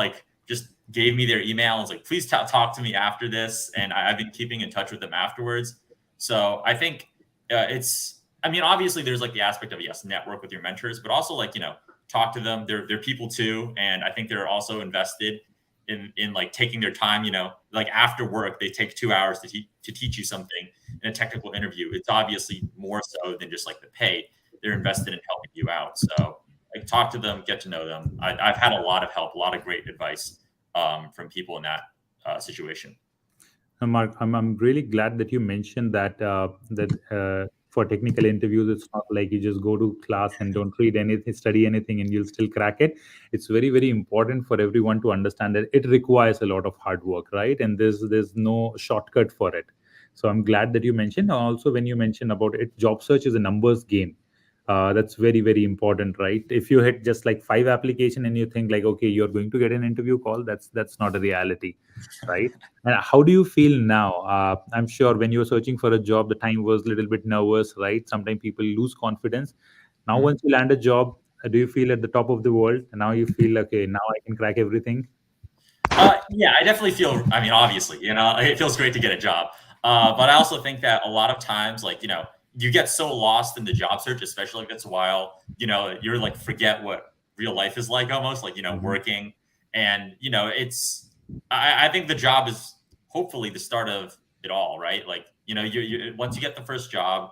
just gave me their email and was like, please talk to me after this. And I've been keeping in touch with them afterwards. So I think obviously there's the aspect of, yes, network with your mentors, but also talk to them. They're people too. And I think they're also invested in taking their time, after work, they take 2 hours to teach you something. in a technical interview, it's obviously more so than just like the pay. They're invested in helping you out. So like talk to them, get to know them. I've had a lot of help, a lot of great advice from people in that situation. Mark, I'm really glad that you mentioned that for technical interviews, it's not like you just go to class and don't read anything, study anything, and you'll still crack it. It's very, very important for everyone to understand that it requires a lot of hard work, right? And there's no shortcut for it. So I'm glad that you mentioned. Also, when you mentioned about it, job search is a numbers game. That's very, very important, right? If you hit just like 5 application and you think like, okay, you're going to get an interview call, that's not a reality, right? And how do you feel now? I'm sure when you were searching for a job, the time was a little bit nervous, right? Sometimes people lose confidence. Now, once you land a job, do you feel at the top of the world? And now you feel, okay, now I can crack everything? Yeah, I definitely feel, I mean, obviously, it feels great to get a job. But I also think that a lot of times, like, you get so lost in the job search, especially if it's a while, you're like, forget what real life is like almost, like, working. And, I think the job is hopefully the start of it all, right? Like, you once you get the first job,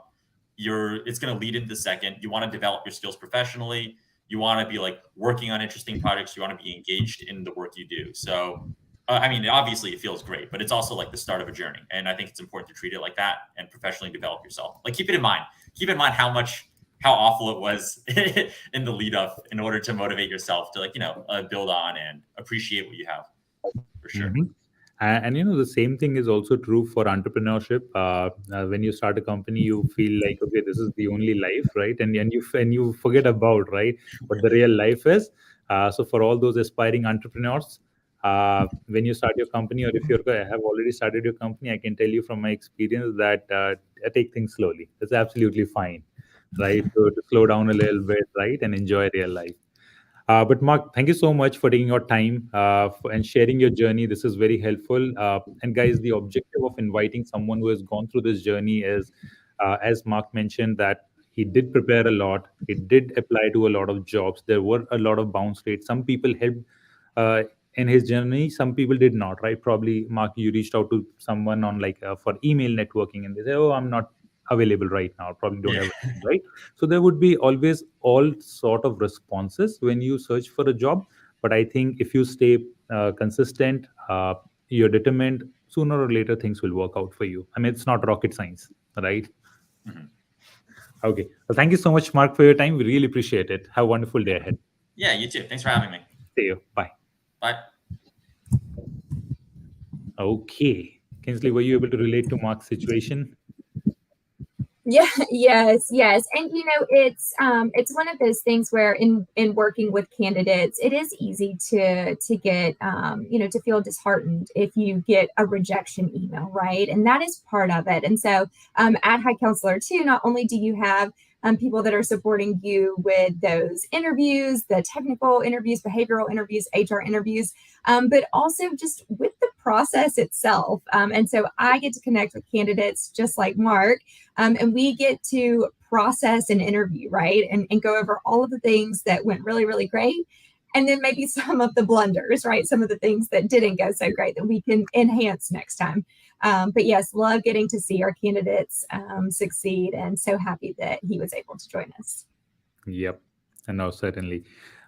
it's going to lead into the second. You want to develop your skills professionally. You want to be like working on interesting projects. You want to be engaged in the work you do. So, I mean, obviously it feels great, but it's also like the start of a journey. And I think it's important to treat it like that and professionally develop yourself. Like keep in mind how awful it was in the lead up in order to motivate yourself to like, build on and appreciate what you have for sure. Mm-hmm. And the same thing is also true for entrepreneurship. When you start a company, you feel like, okay, this is the only life, right? And you forget about, right, what the real life is. So for all those aspiring entrepreneurs, when you start your company, or if you have already started your company, I can tell you from my experience that take things slowly. It's absolutely fine, right? So to slow down a little bit, right, and enjoy real life. But Mark, thank you so much for taking your time and sharing your journey. This is very helpful. And guys, the objective of inviting someone who has gone through this journey is, as Mark mentioned, that he did prepare a lot. He did apply to a lot of jobs. There were a lot of bounce rates. Some people helped in his journey. Some people did not, right? Probably, Mark, you reached out to someone on like for email networking, and they say, "Oh, I'm not available right now. Probably don't have it," right? So there would be always all sort of responses when you search for a job. But I think if you stay consistent, you're determined, sooner or later things will work out for you. I mean, it's not rocket science, right? Mhm. Okay. Well, thank you so much, Mark, for your time. We really appreciate it. Have a wonderful day ahead. Yeah, you too. Thanks for having me. See you. Bye. Bye. Okay. Kinsley, were you able to relate to Mark's situation? Yeah, yes. And it's one of those things where in working with candidates, it is easy to get to feel disheartened if you get a rejection email, right? And that is part of it. And so at High Counselor too, not only do you have people that are supporting you with those interviews, the technical interviews, behavioral interviews, HR interviews, but also just with the process itself. And so I get to connect with candidates just like Mark, and we get to process an interview, right? And go over all of the things that went really, really great. And then maybe some of the blunders, right? Some of the things that didn't go so great that we can enhance next time. But yes, love getting to see our candidates succeed, and so happy that he was able to join us. Yep. No, certainly.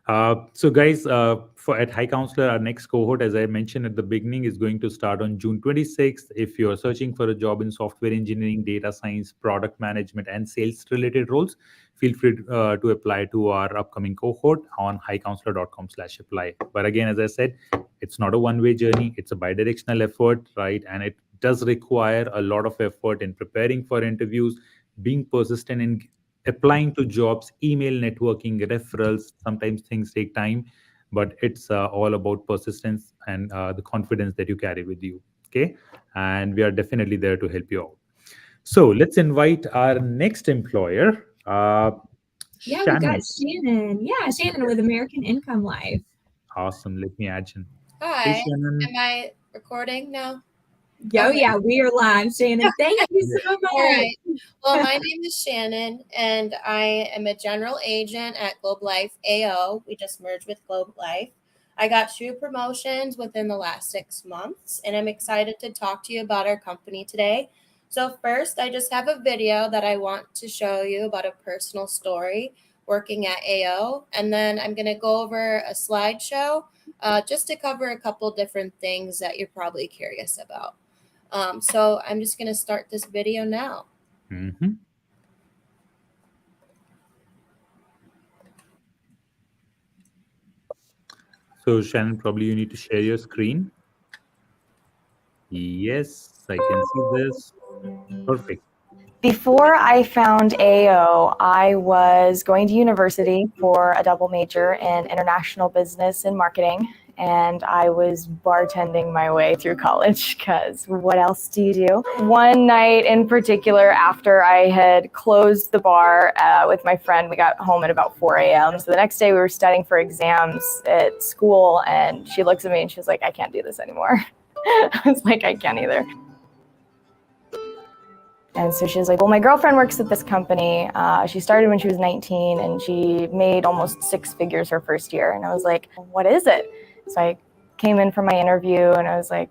So guys, for at High Counselor, our next cohort, as I mentioned at the beginning, is going to start on June 26th. If you're searching for a job in software engineering, data science, product management, and sales related roles, feel free to apply to our upcoming cohort on highcounselor.com/apply. But again, as I said, it's not a one-way journey. It's a bi-directional effort, right? And it does require a lot of effort in preparing for interviews, being persistent in applying to jobs, email networking, referrals. Sometimes things take time, but it's all about persistence and the confidence that you carry with you. Okay. And we are definitely there to help you out. So let's invite our next employer. Yeah, Shannon. we got Shannon. Yeah, Shannon with American Income Life. Awesome. Let me add Shannon. Hi. Hey, Shannon. Am I recording now? Okay. Yeah, we are live, Shannon. Thank you so much. All right. Well, my name is Shannon, and I am a general agent at Globe Life AO. We just merged with Globe Life. I got 2 promotions within the last 6 months, and I'm excited to talk to you about our company today. So first, I just have a video that I want to show you about a personal story working at AO. And then I'm going to go over a slideshow just to cover a couple different things that you're probably curious about. So I'm just going to start this video now. Mhm. So Shannon, probably you need to share your screen. Yes, I can see this. Perfect. Before I found AO, I was going to university for a double major in international business and marketing, and I was bartending my way through college because what else do you do? One night in particular, after I had closed the bar with my friend, we got home at about 4 a.m. So the next day we were studying for exams at school, and she looks at me and she's like, I can't do this anymore. I was like, I can't either. And so she was like, well, my girlfriend works at this company. She started when she was 19 and she made almost 6 figures her first year. And I was like, what is it? So I came in for my interview and I was like,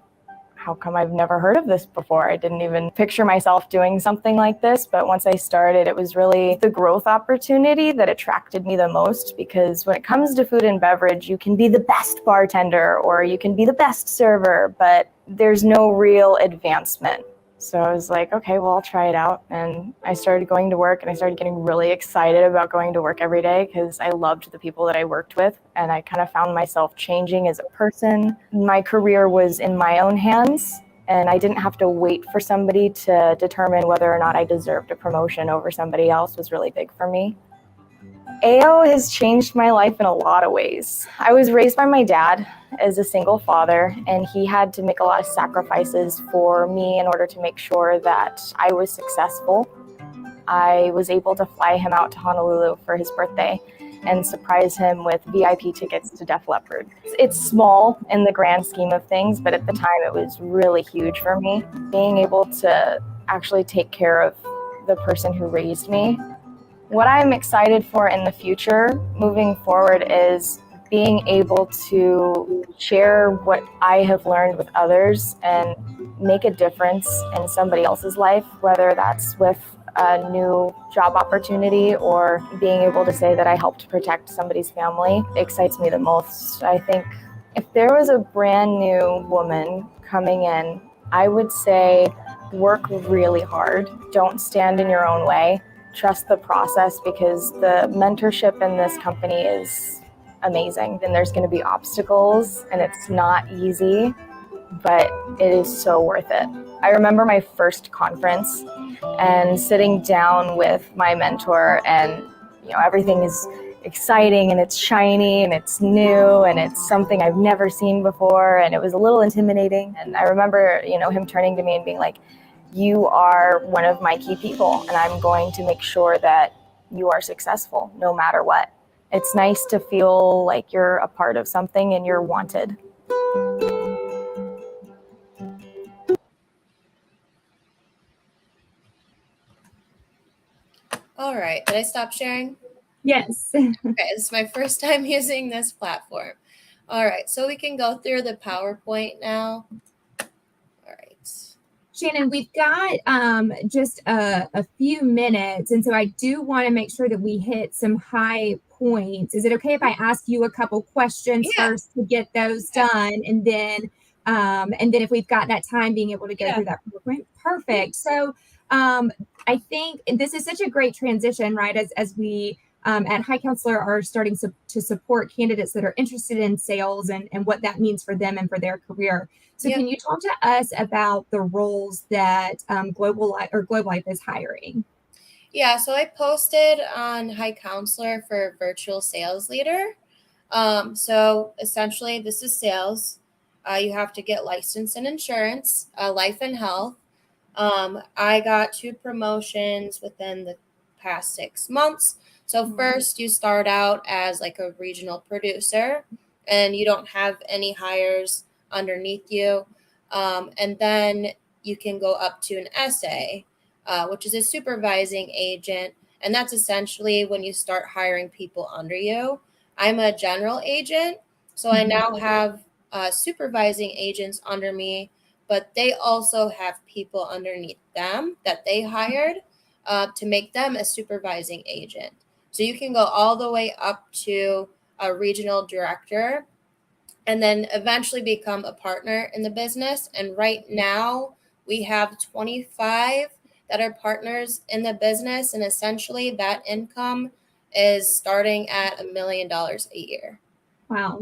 how come I've never heard of this before? I didn't even picture myself doing something like this. But once I started, it was really the growth opportunity that attracted me the most, because when it comes to food and beverage, you can be the best bartender or you can be the best server, but there's no real advancement. So I was like, okay, well, I'll try it out. And I started going to work and I started getting really excited about going to work every day because I loved the people that I worked with. And I kind of found myself changing as a person. My career was in my own hands and I didn't have to wait for somebody to determine whether or not I deserved a promotion over somebody else. Was really big for me. AO has changed my life in a lot of ways. I was raised by my dad as a single father, and he had to make a lot of sacrifices for me in order to make sure that I was successful. I was able to fly him out to Honolulu for his birthday and surprise him with VIP tickets to Def Leppard. It's small in the grand scheme of things, but at the time it was really huge for me. Being able to actually take care of the person who raised me. What I'm excited for in the future, moving forward, is being able to share what I have learned with others and make a difference in somebody else's life, whether that's with a new job opportunity or being able to say that I helped protect somebody's family. It excites me the most. I think if there was a brand new woman coming in, I would say work really hard. Don't stand in your own way. Trust the process, because the mentorship in this company is amazing. And there's going to be obstacles and it's not easy, but it is so worth it. I remember my first conference and sitting down with my mentor, and everything is exciting and it's shiny and it's new and it's something I've never seen before, and it was a little intimidating. And I remember him turning to me and being like, you are one of my key people, and I'm going to make sure that you are successful no matter what. It's nice to feel like you're a part of something and you're wanted. All right, did I stop sharing? Yes. Okay, this is my first time using this platform. All right, so we can go through the PowerPoint now. All right. Shannon, we've got just a few minutes, and so I do want to make sure that we hit some high points. Is it okay if I ask you a couple questions first to get those done, and then if we've got that time, being able to go through that PowerPoint? Perfect. So I think this is such a great transition, right? As we at High Counselor are starting to support candidates that are interested in sales and what that means for them and for their career. So can you talk to us about the roles that Global Life is hiring? Yeah, so I posted on High Counselor for virtual sales leader. So essentially, this is sales. You have to get licensed in insurance, life and health. I got 2 promotions within the past 6 months. So first, you start out as like a regional producer, and you don't have any hires underneath you. And then you can go up to an SA, which is a supervising agent. And that's essentially when you start hiring people under you. I'm a general agent, so I now have supervising agents under me, but they also have people underneath them that they hired to make them a supervising agent. So you can go all the way up to a regional director and then eventually become a partner in the business. And right now we have 25 that are partners in the business. And essentially that income is starting at $1 million a year. Wow.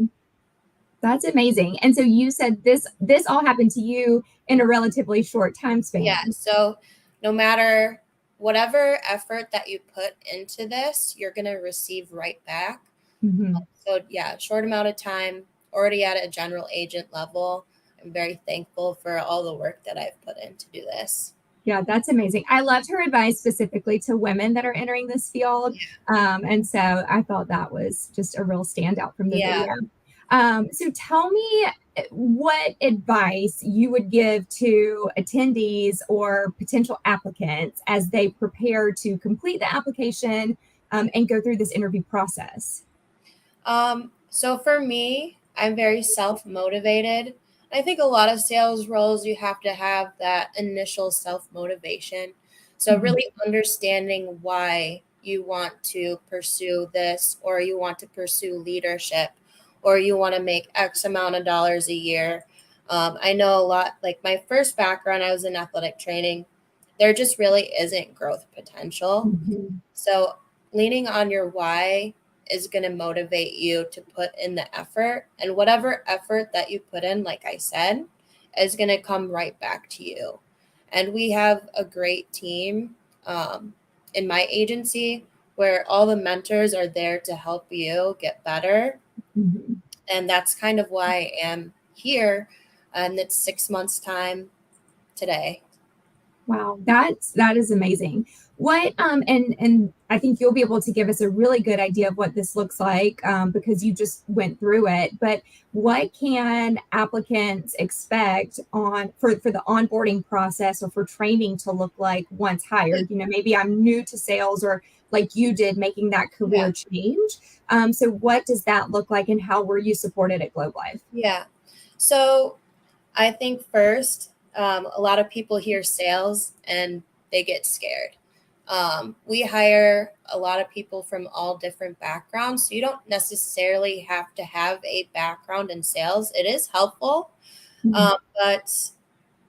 That's amazing. And so you said this all happened to you in a relatively short time span. Yeah. So no matter whatever effort that you put into this, you're going to receive right back. Mm-hmm. So yeah, short amount of time, already at a general agent level. I'm very thankful for all the work that I've put in to do this. Yeah, that's amazing. I loved her advice specifically to women that are entering this field. And so I thought that was just a real standout from the video. So tell me what advice you would give to attendees or potential applicants as they prepare to complete the application and go through this interview process. So for me, I'm very self-motivated. I think a lot of sales roles, you have to have that initial self-motivation. So really understanding why you want to pursue this, or you want to pursue leadership, or you want to make X amount of dollars a year. I know a lot, like my first background, I was in athletic training. There just really isn't growth potential. So leaning on your why is going to motivate you to put in the effort, and whatever effort that you put in, like I said, is going to come right back to you. And we have a great team in my agency where all the mentors are there to help you get better. And that's kind of why I am here. And it's 6 months time today. Wow, that is amazing. What and I think you'll be able to give us a really good idea of what this looks like because you just went through it. But what can applicants expect for the onboarding process or for training to look like once hired? You know, maybe I'm new to sales, or like you did, making that career change. So what does that look like, and how were you supported at Globe Life? Yeah. So I think first, a lot of people hear sales and they get scared. We hire a lot of people from all different backgrounds, so you don't necessarily have to have a background in sales. It is helpful, but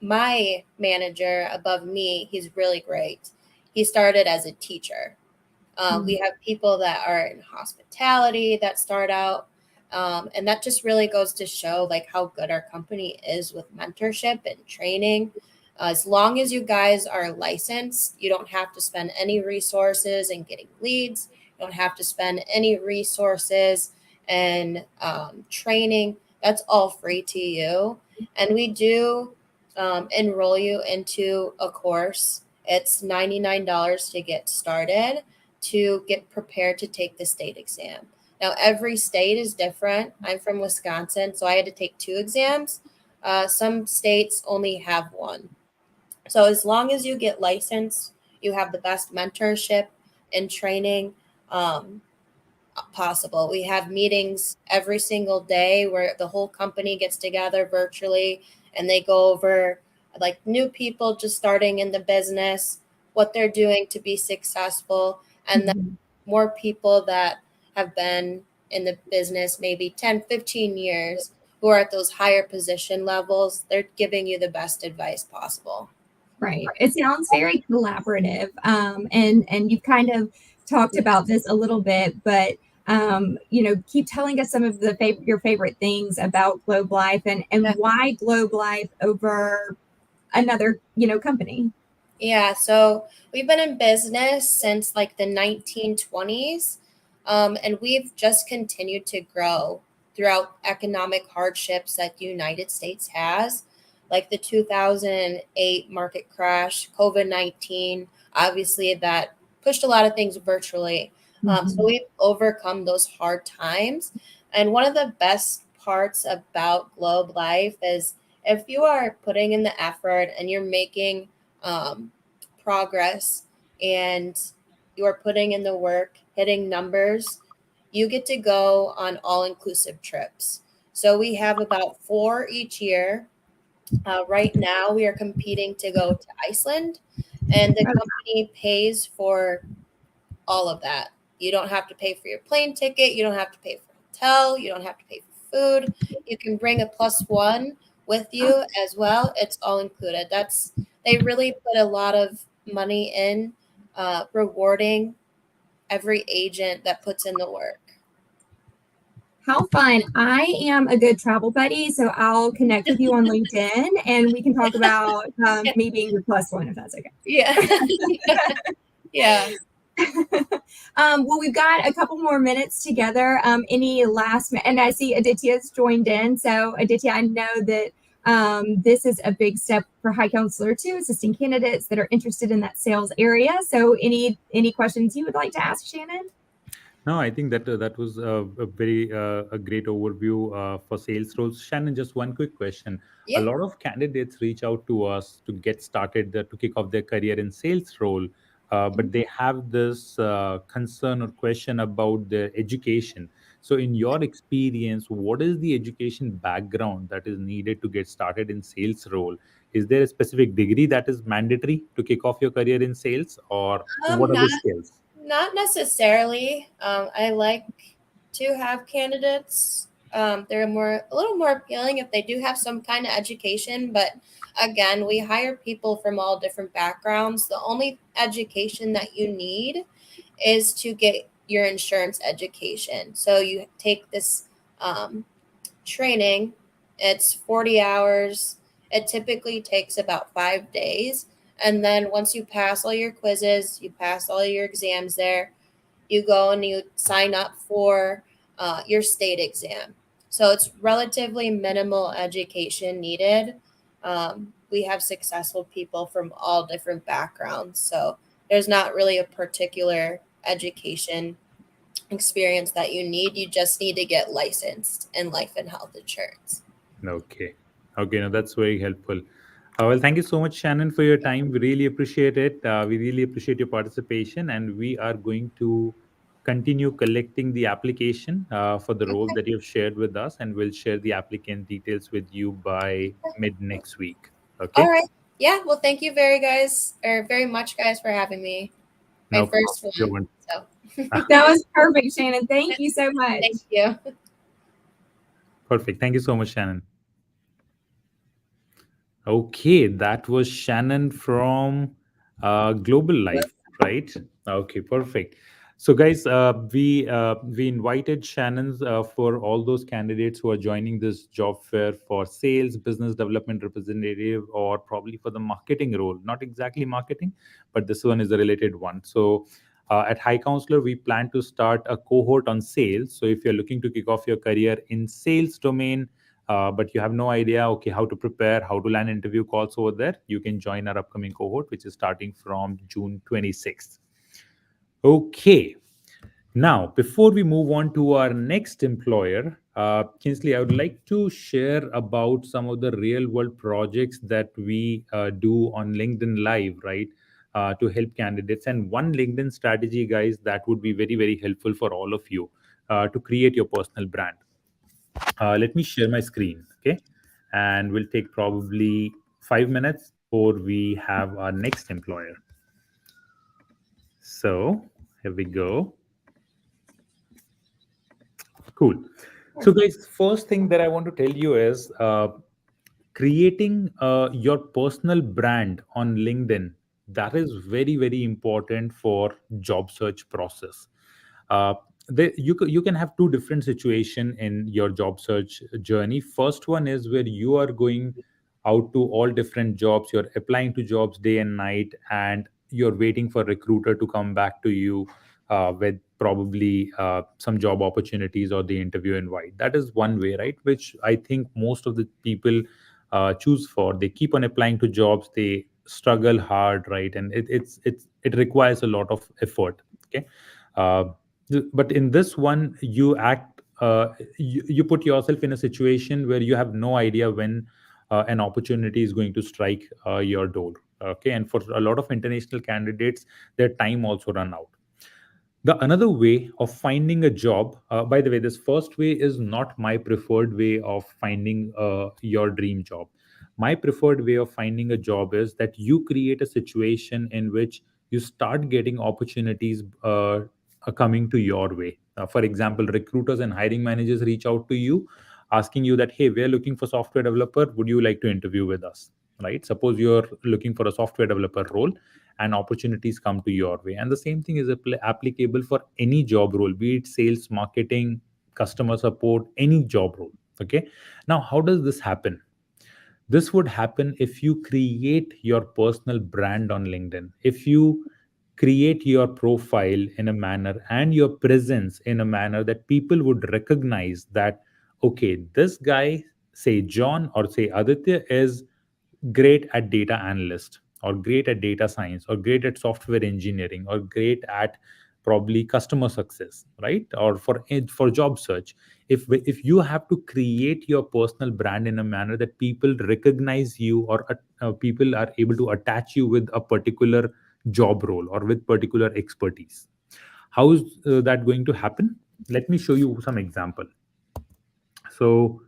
my manager above me, he's really great. He started as a teacher. We have people that are in hospitality that start out. And that just really goes to show like how good our company is with mentorship and training. As long as you guys are licensed, you don't have to spend any resources in getting leads. You don't have to spend any resources and training. That's all free to you. And we do enroll you into a course. It's $99 to get started, to get prepared to take the state exam. Now, every state is different. I'm from Wisconsin, so I had to take 2 exams. Some states only have 1. So as long as you get licensed, you have the best mentorship and training possible. We have meetings every single day where the whole company gets together virtually, and they go over like new people just starting in the business, what they're doing to be successful, and then more people that have been in the business maybe 10, 15 years who are at those higher position levels. They're giving you the best advice possible. Right. It sounds very collaborative. And you've kind of talked about this a little bit, but keep telling us some of your favorite things about Globe Life and why Globe Life over another, company. Yeah, so we've been in business since like the 1920s, and we've just continued to grow throughout economic hardships that the United States has, like the 2008 market crash, COVID-19, obviously that pushed a lot of things virtually. So we've overcome those hard times. And one of the best parts about Globe Life is if you are putting in the effort and you're making progress and you're putting in the work, hitting numbers, you get to go on all-inclusive trips. So we have about 4 each year. Right now, we are competing to go to Iceland, and the company pays for all of that. You don't have to pay for your plane ticket. You don't have to pay for hotel. You don't have to pay for food. You can bring a +1 with you as well. It's all included. They really put a lot of money in rewarding every agent that puts in the work. How fun. I am a good travel buddy, so I'll connect with you on LinkedIn and we can talk about me being your +1 if that's okay. Yeah. Yeah. Well, we've got a couple more minutes together. Any last, and I see Aditya's joined in. So Aditya, I know that this is a big step for High Counselor too, assisting candidates that are interested in that sales area. So any questions you would like to ask Shannon? No, I think that that was a very a great overview for sales roles. Shannon, just one quick question. A Yeah. lot of candidates reach out to us to get started, to kick off their career in sales role, but they have this concern or question about their education. So, in your experience, what is the education background that is needed to get started in sales role? Is there a specific degree that is mandatory to kick off your career in sales, or what are the Not skills? Not necessarily. I like to have candidates. They're a little more appealing if they do have some kind of education. But again, we hire people from all different backgrounds. The only education that you need is to get your insurance education. So you take this training. It's 40 hours. It typically takes about 5 days. And then once you pass all your quizzes, you pass all your exams there, you go and you sign up for your state exam. So it's relatively minimal education needed. We have successful people from all different backgrounds. So there's not really a particular education experience that you need. You just need to get licensed in life and health insurance. Okay. Okay. No, that's very helpful. Well, thank you so much, Shannon, for your time. We really appreciate it. We really appreciate your participation, and we are going to continue collecting the application for the role Okay. that you've shared with us, and we'll share the applicant details with you by mid next week. Okay. All right. Yeah. Well, thank you very much, guys, for having me. My No first problem. You're one. So That was perfect, Shannon. Thank you so much. thank you. Perfect. Thank you so much, Shannon. Okay, that was Shannon from Global Life, right? Okay, perfect. So, guys, we invited Shannon's for all those candidates who are joining this job fair for sales, business development representative, or probably for the marketing role. Not exactly marketing, but this one is a related one. So, at High Counselor, we plan to start a cohort on sales. So, if you're looking to kick off your career in sales domain, but you have no idea, okay, how to prepare, how to land interview calls over there, you can join our upcoming cohort, which is starting from June 26th. Okay. Now, before we move on to our next employer, Kinsley, I would like to share about some of the real world projects that we do on LinkedIn Live, right? To help candidates. And one LinkedIn strategy, guys, that would be very, very helpful for all of you to create your personal brand. Let me share my screen, okay? And we'll take probably 5 minutes before we have our next employer. So here we go. Cool. So, guys, first thing that I want to tell you is creating your personal brand on LinkedIn. That is very, very important for job search process. Uh, you can have two different situation in your job search journey. First one is where you are going out to all different jobs. You're applying to jobs day and night, and you're waiting for recruiter to come back to you with probably some job opportunities or the interview invite. That is one way, right? Which I think most of the people choose for. They keep on applying to jobs. They struggle hard, right? And it requires a lot of effort. Okay. Uh, but in this one, you act. You put yourself in a situation where you have no idea when an opportunity is going to strike your door. Okay, and for a lot of international candidates, their time also run out. The another way of finding a job, by the way, this first way is not my preferred way of finding your dream job. My preferred way of finding a job is that you create a situation in which you start getting opportunities coming to your way. For example, recruiters and hiring managers reach out to you asking you that, hey, we're looking for software developer. Would you like to interview with us? Right? Suppose you're looking for a software developer role and opportunities come to your way. And the same thing is applicable for any job role, be it sales, marketing, customer support, any job role. Okay. Now, how does this happen? This would happen if you create your personal brand on LinkedIn. If you create your profile in a manner and your presence in a manner that people would recognize that, okay, this guy, say John or say Aditya, is great at data analyst or great at data science or great at software engineering or great at probably customer success, right? Or for job search. If you have to create your personal brand in a manner that people recognize you, or people are able to attach you with a particular job role or with particular expertise, how is that going to happen? Let me show you some example. So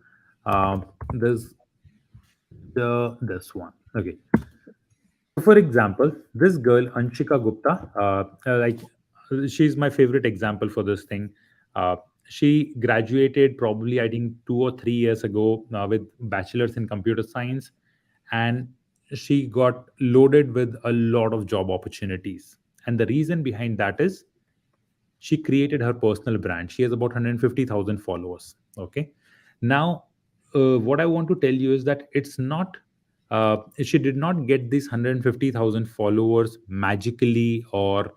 there's this one. Okay. For example, this girl Anshika Gupta, she's my favorite example for this thing. Uh, she graduated probably, I think, 2 or 3 years ago with bachelor's in computer science, and she got loaded with a lot of job opportunities. And the reason behind that is she created her personal brand. She has about 150,000 followers. Okay. Now, what I want to tell you is that it's not, she did not get these 150,000 followers magically, or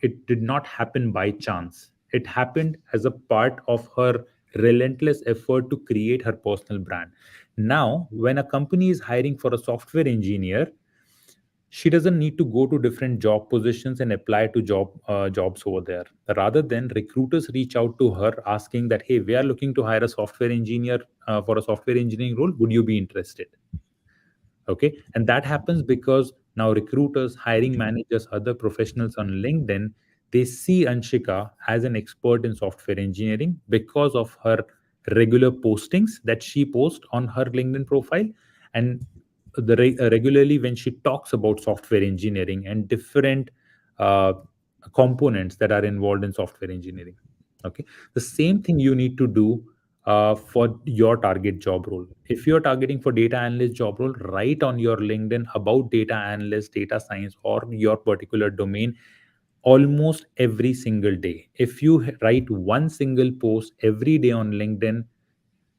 it did not happen by chance. It happened as a part of her relentless effort to create her personal brand. Now, when a company is hiring for a software engineer, she doesn't need to go to different job positions and apply to jobs over there. Rather than, recruiters reach out to her asking that, hey, we are looking to hire a software engineer for a software engineering role, would you be interested? Okay. And that happens because now recruiters, hiring managers, other professionals on LinkedIn, they see Anshika as an expert in software engineering because of her regular postings that she posts on her LinkedIn profile, and regularly when she talks about software engineering and different uh, components that are involved in software engineering. Okay. The same thing you need to do for your target job role. If you're targeting for data analyst job role, write on your LinkedIn about data analyst, data science, or your particular domain almost every single day. If you write one single post every day on LinkedIn,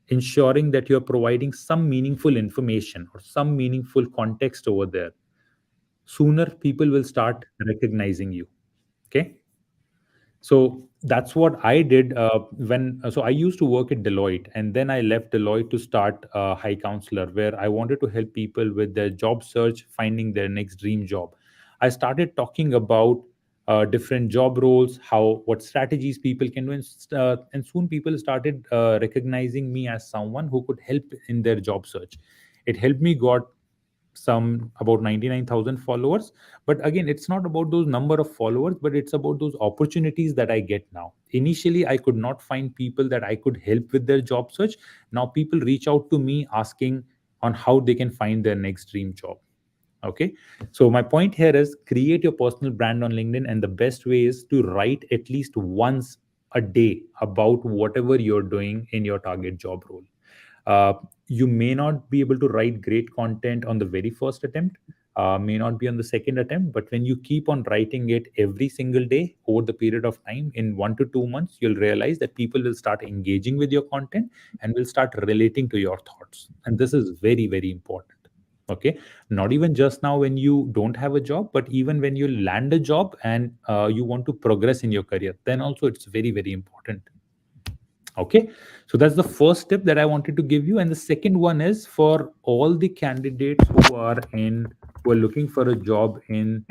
ensuring that you're providing some meaningful information or some meaningful context over there, sooner people will start recognizing you. Okay. So that's what I did so I used to work at Deloitte, and then I left Deloitte to start High Counselor, where I wanted to help people with their job search, finding their next dream job. I started talking about different job roles, what strategies people can do, and soon people started recognizing me as someone who could help in their job search. It helped me got some about 99,000 followers. But again, it's not about those number of followers, but it's about those opportunities that I get now. Initially, I could not find people that I could help with their job search. Now people reach out to me asking on how they can find their next dream job. Okay. So my point here is, create your personal brand on LinkedIn, and the best way is to write at least once a day about whatever you're doing in your target job role. uh, you may not be able to write great content on the very first attempt, may not be on the second attempt, but when you keep on writing it every single day over the period of time, in 1 to 2 months, you'll realize that people will start engaging with your content and will start relating to your thoughts. And this is very, very important. Okay. Not even just now when you don't have a job, but even when you land a job and you want to progress in your career, then also it's very, very important. Okay, so that's the first tip that I wanted to give you. And the second one is for all the candidates who are looking for a job in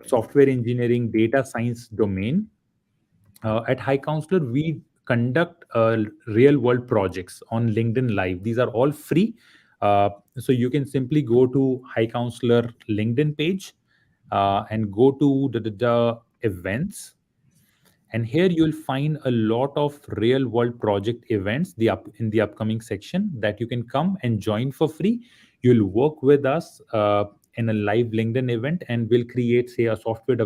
software engineering, data science domain. At High Counselor, we conduct real world projects on LinkedIn Live. These are all free. So you can simply go to High Counselor LinkedIn page and go to the events, And here you'll find a lot of real world project events in the upcoming section that you can come and join for free. You'll work with us in a live LinkedIn event, and we'll create, say, a software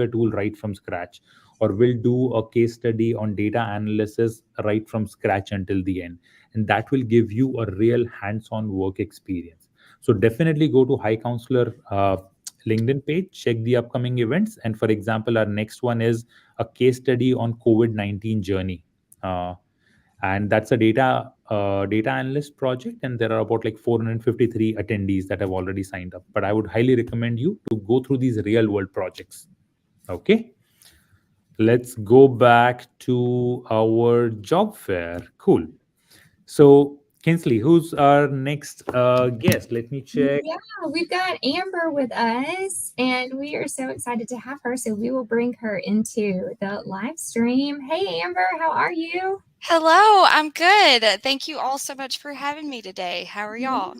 tool right from scratch, or we'll do a case study on data analysis right from scratch until the end. And that will give you a real hands-on work experience. So definitely go to High Counselor LinkedIn page, check the upcoming events. And for example, our next one is a case study on COVID-19 journey. And that's a data analyst project, and there are about like 453 attendees that have already signed up. But I would highly recommend you to go through these real world projects. Okay, let's go back to our job fair. Cool. So Kinsley, who's our next guest? Let me check. Yeah, we've got Amber with us, and we are so excited to have her. So we will bring her into the live stream. Hey, Amber, how are you? Hello, I'm good. Thank you all so much for having me today. How are y'all?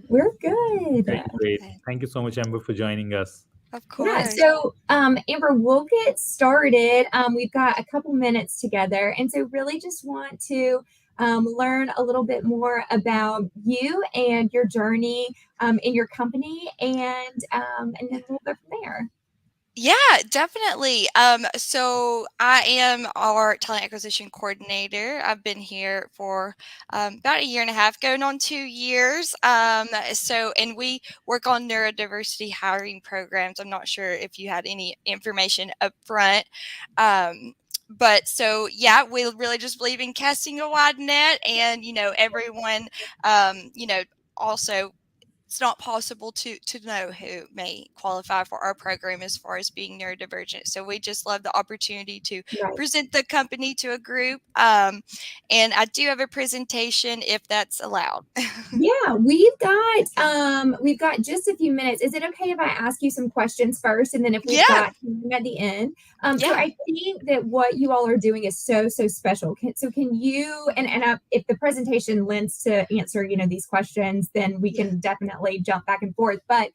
We're good. Great. Thank you so much, Amber, for joining us. Of course. Yeah, so Amber, we'll get started. We've got a couple minutes together, and so really just want to learn a little bit more about you and your journey in your company, and then we'll go from there. Yeah, definitely. So I am our talent acquisition coordinator. I've been here for about a year and a half, going on 2 years. And we work on neurodiversity hiring programs. I'm not sure if you had any information up front. But so, yeah, we really just believe in casting a wide net, and, everyone, also, it's not possible to know who may qualify for our program as far as being neurodivergent. So we just love the opportunity to present the company to a group. And I do have a presentation if that's allowed. Yeah, we've got just a few minutes. Is it okay if I ask you some questions first, and then if we've got time at the end? So I think that what you all are doing is so special. Can you if the presentation lends to answer these questions, then we can definitely jump back and forth. But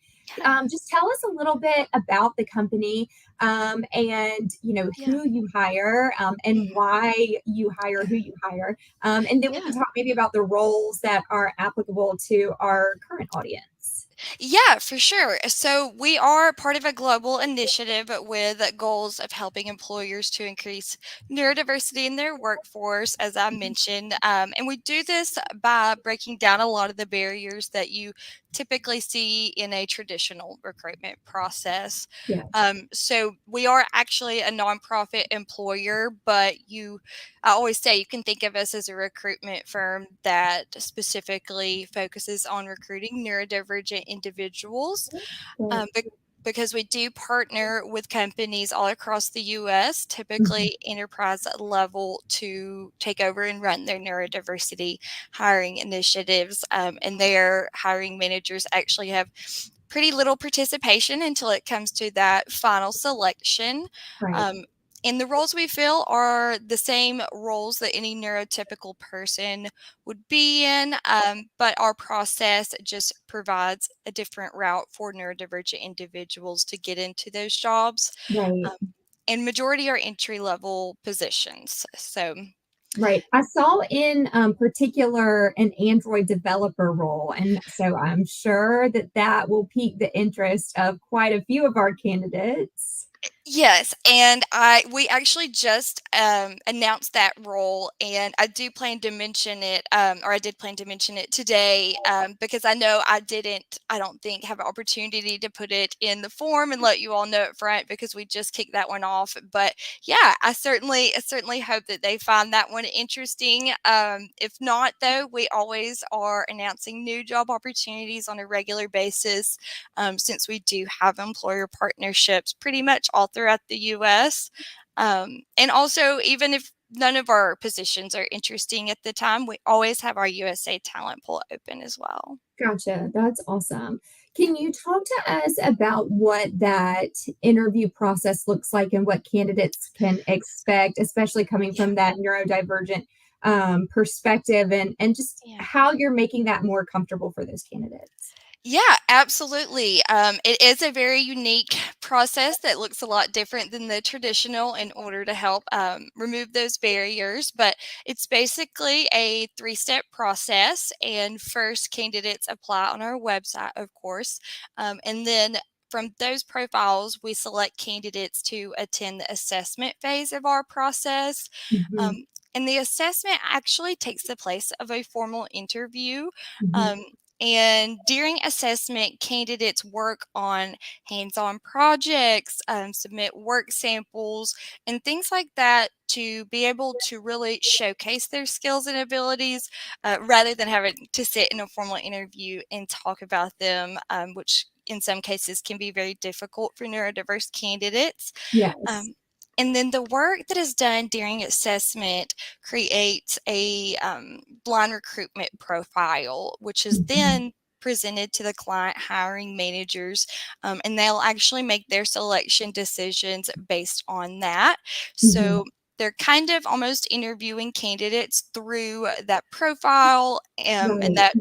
just tell us a little bit about the company, and who you hire, and why you hire who you hire, and then we can talk maybe about the roles that are applicable to our current audience. Yeah, for sure. So we are part of a global initiative with goals of helping employers to increase neurodiversity in their workforce, as I mentioned. And we do this by breaking down a lot of the barriers that you typically see in a traditional recruitment process. So we are actually a nonprofit employer, but I always say you can think of us as a recruitment firm that specifically focuses on recruiting neurodivergent individuals, because we do partner with companies all across the U.S., typically enterprise level, to take over and run their neurodiversity hiring initiatives. And their hiring managers actually have pretty little participation until it comes to that final selection. And the roles we fill are the same roles that any neurotypical person would be in, but our process just provides a different route for neurodivergent individuals to get into those jobs. And majority are entry-level positions. So. Right. I saw in particular an Android developer role. And so I'm sure that will pique the interest of quite a few of our candidates. Yes, and we actually just announced that role, and I do plan to mention it, or I did plan to mention it today, because I know I don't think have an opportunity to put it in the form and let you all know up front, because we just kicked that one off. But yeah, I certainly hope that they find that one interesting. If not, though, we always are announcing new job opportunities on a regular basis, since we do have employer partnerships pretty much all throughout the U.S. And also, even if none of our positions are interesting at the time, we always have our USA talent pool open as well. Gotcha. That's awesome. Can you talk to us about what that interview process looks like and what candidates can expect, especially coming from that neurodivergent perspective, and just how you're making that more comfortable for those candidates? Yeah, absolutely. It is a very unique process that looks a lot different than the traditional in order to help remove those barriers. But it's basically a 3-step process. And first, candidates apply on our website, of course. And then from those profiles, we select candidates to attend the assessment phase of our process. Mhm. And the assessment actually takes the place of a formal interview. Mhm. Um, and during assessment, candidates work on hands on projects, submit work samples, and things like that to be able to really showcase their skills and abilities rather than having to sit in a formal interview and talk about them, which in some cases can be very difficult for neurodiverse candidates. Yes. Um, and then the work that is done during assessment creates a blind recruitment profile, which is Mhm. then presented to the client hiring managers, and they'll actually make their selection decisions based on that. Mhm. So they're kind of almost interviewing candidates through that profile and Right. that,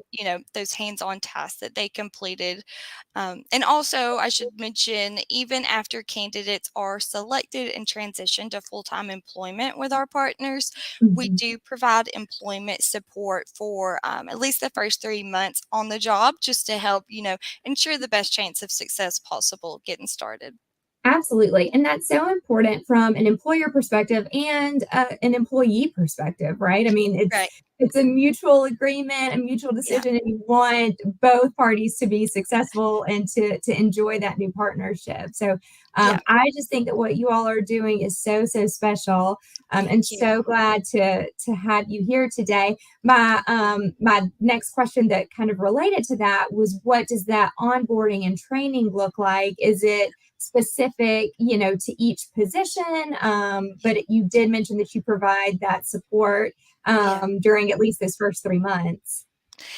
those hands-on tasks that they completed. And also, I should mention, even after candidates are selected and transition to full-time employment with our partners, we Mhm. do provide employment support for at least the first 3 months on the job, just to help, ensure the best chance of success possible getting started. Absolutely. And that's so important from an employer perspective and an employee perspective, right? I mean, Right. it's a mutual agreement, a mutual Yeah. decision, and you want both parties to be successful and to enjoy that new partnership. So Yeah. I just think that what you all are doing is so, so special. And Thank you. so glad to have you here today. My next question that kind of related to that was, what does that onboarding and training look like? Is it specific, to each position? But you did mention that you provide that support Yeah. during at least this first 3 months.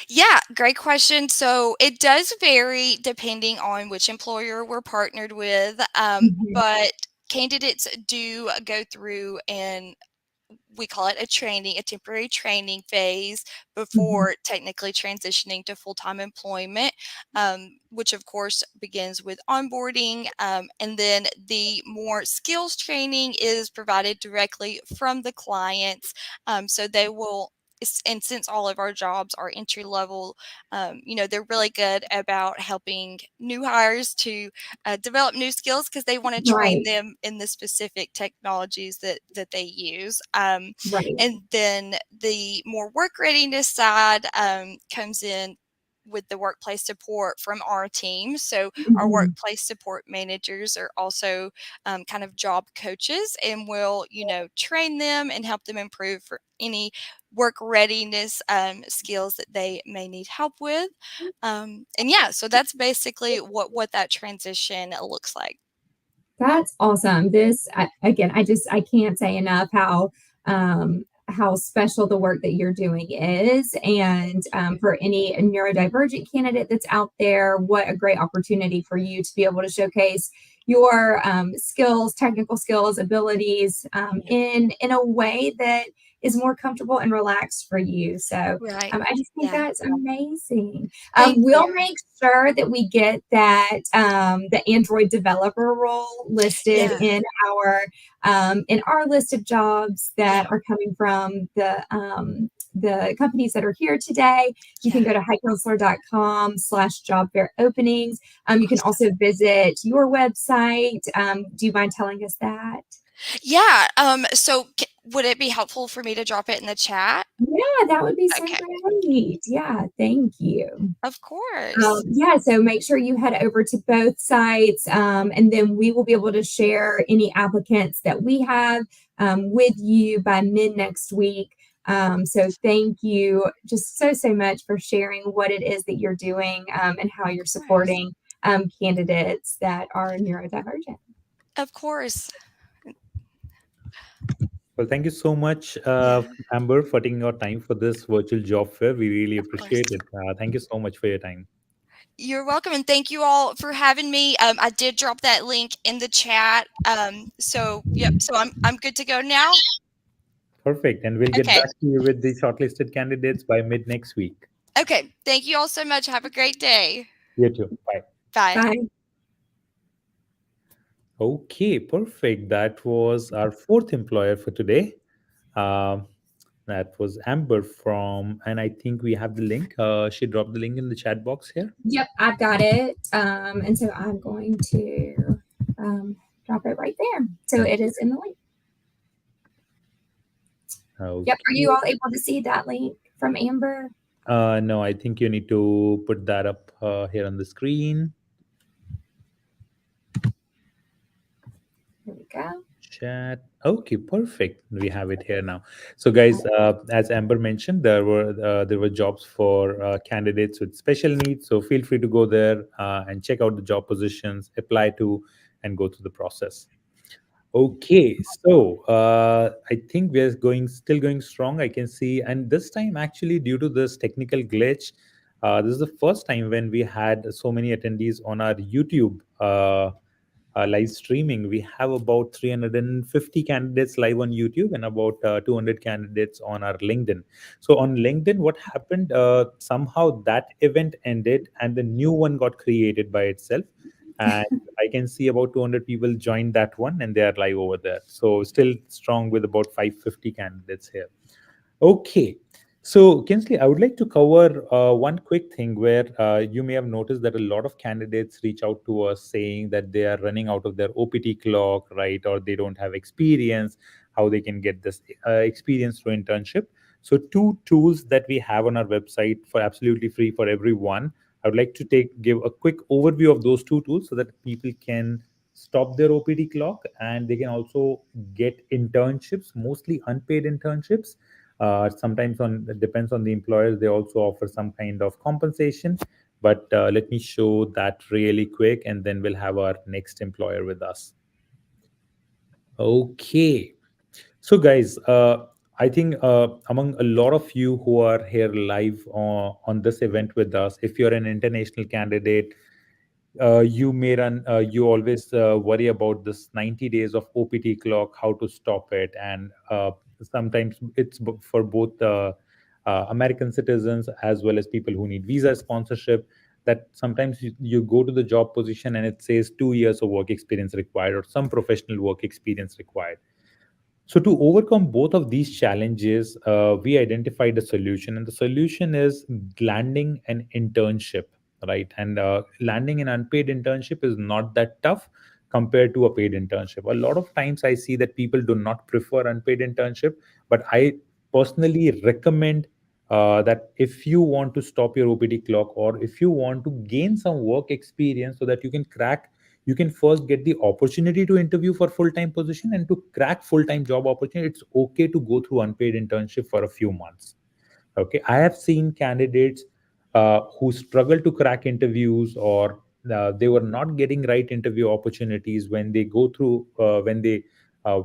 Yeah, great question. So it does vary depending on which employer we're partnered with, Mhm. but candidates do go through and we call it a temporary training phase Mhm. before technically transitioning to full-time employment, which of course begins with onboarding. And then the more skills training is provided directly from the clients. So they will, and since all of our jobs are entry level, they're really good about helping new hires to develop new skills because they want to train Right, them in the specific technologies that they use. right. And then the more work readiness side comes in with the workplace support from our team. So our Mhm. workplace support managers are also kind of job coaches and will, train them and help them improve for any work readiness skills that they may need help with. And yeah, so that's basically what that transition looks like. That's awesome. Again, I can't say enough how special the work that you're doing is, and for any neurodivergent candidate that's out there, what a great opportunity for you to be able to showcase your skills, technical skills, abilities Yeah. in a way that is more comfortable and relaxed for you. So Right. I just think Yeah. that's amazing. Thank We'll you. make sure that we get that the Android developer role listed Yeah. in our list of jobs Yeah. that are coming from the companies that are here today. You Yeah. can go to highcounselor.com/job fair openings. You can Awesome. also visit your website. Do you mind telling us that? Yeah. So would it be helpful for me to drop it in the chat? Yeah, that would be so Okay. great. Yeah, thank you. Of course. Yeah, so make sure you head over to both sites, and then we will be able to share any applicants that we have with you by mid next week. So thank you just so, so much for sharing what it is that you're doing and how you're Of course. supporting candidates that are neurodivergent. Of course. Well, thank you so much, Yeah. Amber, for taking your time for this virtual job fair. We really Of course. appreciate it. Thank you so much for your time. You're welcome, and thank you all for having me. I did drop that link in the chat. So yep. So I'm good to go now. Perfect. And we'll get Okay. back to you with the shortlisted candidates by mid next week. Okay. Thank you all so much. Have a great day. You too. Bye. Bye. Bye. Okay, perfect. That was our fourth employer for today. Um, that was Amber from, and I think we have the link. She dropped the link in the chat box here. Yep, I've got it. And so I'm going to drop it right there. So it is in the link. Okay. Yep. Are you all able to see that link from Amber? No, I think you need to put that up here on the screen. Here we go. Chat. Okay, perfect. We have it here now. So, guys, as Amber mentioned, there were jobs for candidates with special needs. So, feel free to go there and check out the job positions, apply to, and go through the process. Okay, so I think we're still going strong. I can see, and this time actually, due to this technical glitch, this is the first time when we had so many attendees on our YouTube live streaming. We have about 350 candidates live on YouTube and about 200 candidates on our LinkedIn. So on LinkedIn, what happened? Somehow that event ended and the new one got created by itself. And I can see about 200 people joined that one and they are live over there. So still strong with about 550 candidates here. Okay. So, Kinsley, I would like to cover one quick thing where you may have noticed that a lot of candidates reach out to us saying that they are running out of their OPT clock, right? Or they don't have experience, how they can get this experience through internship. So, two tools that we have on our website for absolutely free for everyone. I would like to give a quick overview of those two tools so that people can stop their OPT clock and they can also get internships, mostly unpaid internships. Sometimes on it depends on the employers, they also offer some kind of compensation. But let me show that really quick and then we'll have our next employer with us. Okay. So guys, I think among a lot of you who are here live on this event with us, if you're an international candidate, you always worry about this 90 days of OPT clock, how to stop it. And sometimes it's for both American citizens as well as people who need visa sponsorship, that sometimes you go to the job position and it says 2 years of work experience required or some professional work experience required. So to overcome both of these challenges, we identified a solution, and the solution is landing an internship, right? And landing an unpaid internship is not that tough compared to a paid internship. A lot of times I see that people do not prefer unpaid internship, but I personally recommend that if you want to stop your OPT clock or if you want to gain some work experience so that you can first get the opportunity to interview for full-time position, and to crack full-time job opportunity, it's okay to go through unpaid internship for a few months. Okay, I have seen candidates who struggle to crack interviews, or they were not getting right interview opportunities when they when they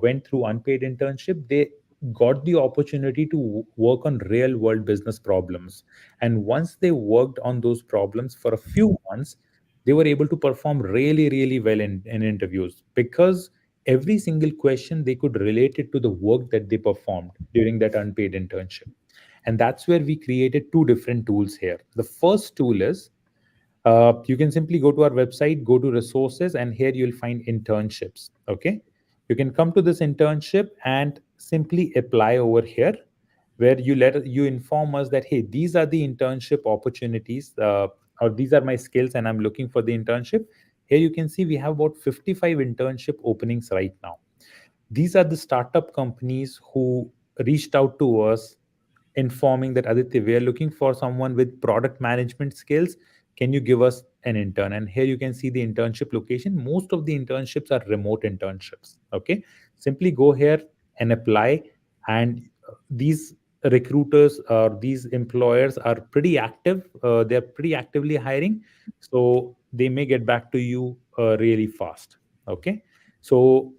went through unpaid internship. They got the opportunity to work on real world business problems, and once they worked on those problems for a few months, they were able to perform really well in interviews, because every single question they could relate it to the work that they performed during that unpaid internship. And that's where we created two different tools here. The first tool is you can simply go to our website, go to resources, and here you'll find internships. Okay. You can come to this internship and simply apply over here, where you inform us that, hey, these are the internship opportunities, or these are my skills and I'm looking for the internship. Here you can see we have about 55 internship openings right now. These are the startup companies who reached out to us informing that, Aditya, we are looking for someone with product management skills. Can you give us an intern? And here you can see the internship location. Most of the internships are remote internships. Okay. Simply go here and apply. And these recruiters or these employers are pretty active. They're pretty actively hiring. So they may get back to you really fast. Okay. So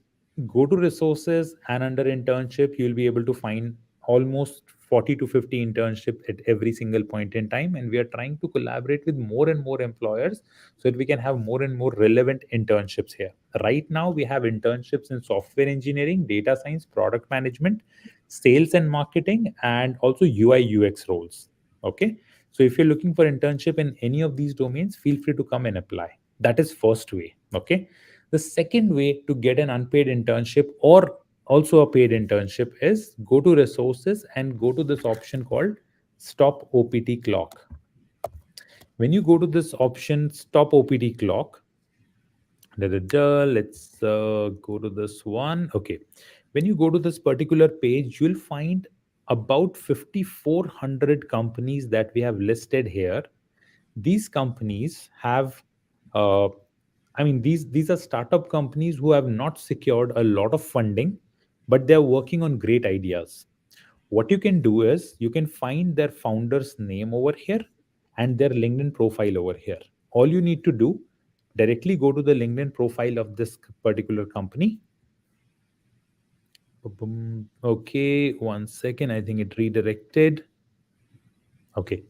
go to resources, and under internship, you'll be able to find almost 40 to 50 internship at every single point in time. And we are trying to collaborate with more and more employers so that we can have more and more relevant internships here. Right now we have internships in software engineering, data science, product management, sales and marketing, and also UI UX roles. Okay. So if you're looking for internship in any of these domains, feel free to come and apply. That is first way. Okay. The second way to get an unpaid internship or also a paid internship is go to resources and go to this option called stop OPT clock. When you go to this option, stop OPT clock, let's go to this one. Okay. When you go to this particular page, you'll find about 5,400 companies that we have listed here. These companies have, uh, these are startup companies who have not secured a lot of funding, but they're working on great ideas. What you can do is you can find their founder's name over here and their LinkedIn profile over here. All you need to do, directly go to the LinkedIn profile of this particular company. Okay, 1 second. I think it redirected. Okay.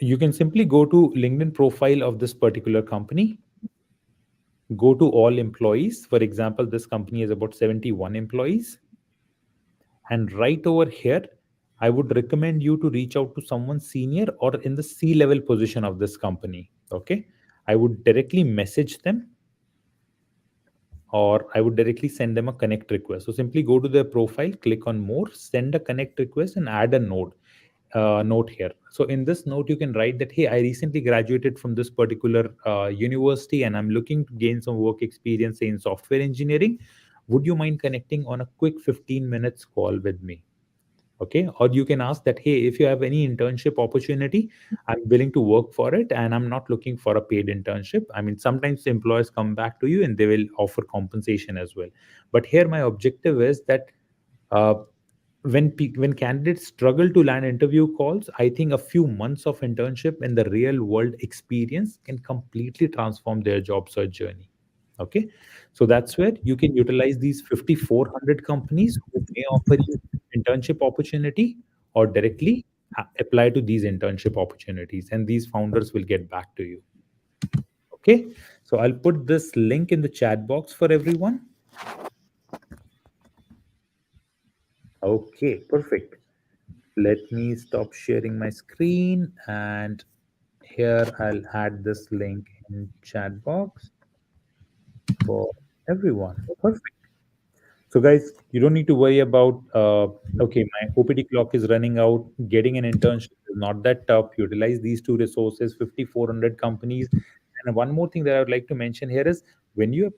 You can simply go to LinkedIn profile of this particular company, go to all employees. For example, this company has about 71 employees. And right over here, I would recommend you to reach out to someone senior or in the C-level position of this company. Okay. I would directly message them or I would directly send them a connect request. So simply go to their profile, click on more, send a connect request and add a note here. So in this note, you can write that, hey, I recently graduated from this particular university and I'm looking to gain some work experience in software engineering. Would you mind connecting on a quick 15 minutes call with me? Okay. Or you can ask that, hey, if you have any internship opportunity, I'm willing to work for it and I'm not looking for a paid internship. I mean, sometimes employers come back to you and they will offer compensation as well. But here my objective is that uh, when candidates struggle to land interview calls, I think a few months of internship and the real world experience can completely transform their job search journey. Okay. So that's where you can utilize these 5,400 companies who may offer you internship opportunity or directly apply to these internship opportunities and these founders will get back to you. Okay. So I'll put this link in the chat box for everyone. Okay, perfect. Let me stop sharing my screen and here I'll add this link in chat box for everyone. Perfect. So guys, you don't need to worry about, okay, my OPT clock is running out. Getting an internship is not that tough. Utilize these two resources, 5,400 companies. And one more thing that I would like to mention here is when you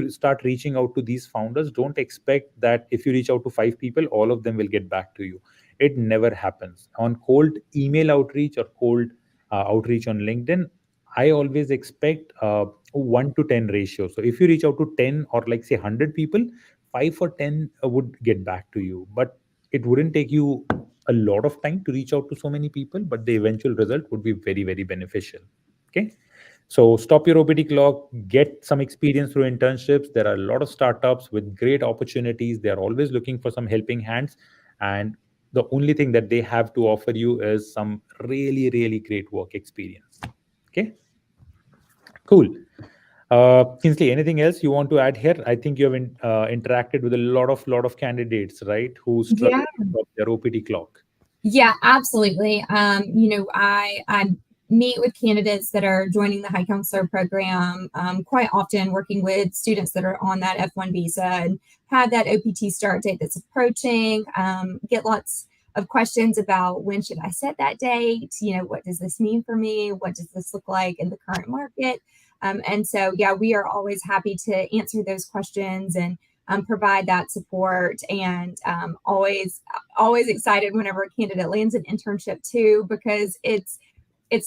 start reaching out to these founders, don't expect that if you reach out to 5 people, all of them will get back to you. It never happens. On cold email outreach or cold outreach on LinkedIn, I always expect 1 to 10 ratio. So if you reach out to 10 or like say 100 people, 5 or 10 would get back to you. But it wouldn't take you a lot of time to reach out to so many people, but the eventual result would be very, very beneficial. Okay. So stop your OPT clock, get some experience through internships. There are a lot of startups with great opportunities. They are always looking for some helping hands. And the only thing that they have to offer you is some really, really great work experience. Okay. Cool. Kinsley, anything else you want to add here? I think you have interacted with a lot of candidates, right? Who struggle with their OPT clock. Yeah, absolutely. I meet with candidates that are joining the High Counselor program quite often, working with students that are on that F1 visa and have that OPT start date that's approaching. Get lots of questions about when should I set that date? What does this mean for me? What does this look like in the current market? And so, yeah, we are always happy to answer those questions and provide that support, and always excited whenever a candidate lands an internship too, because it's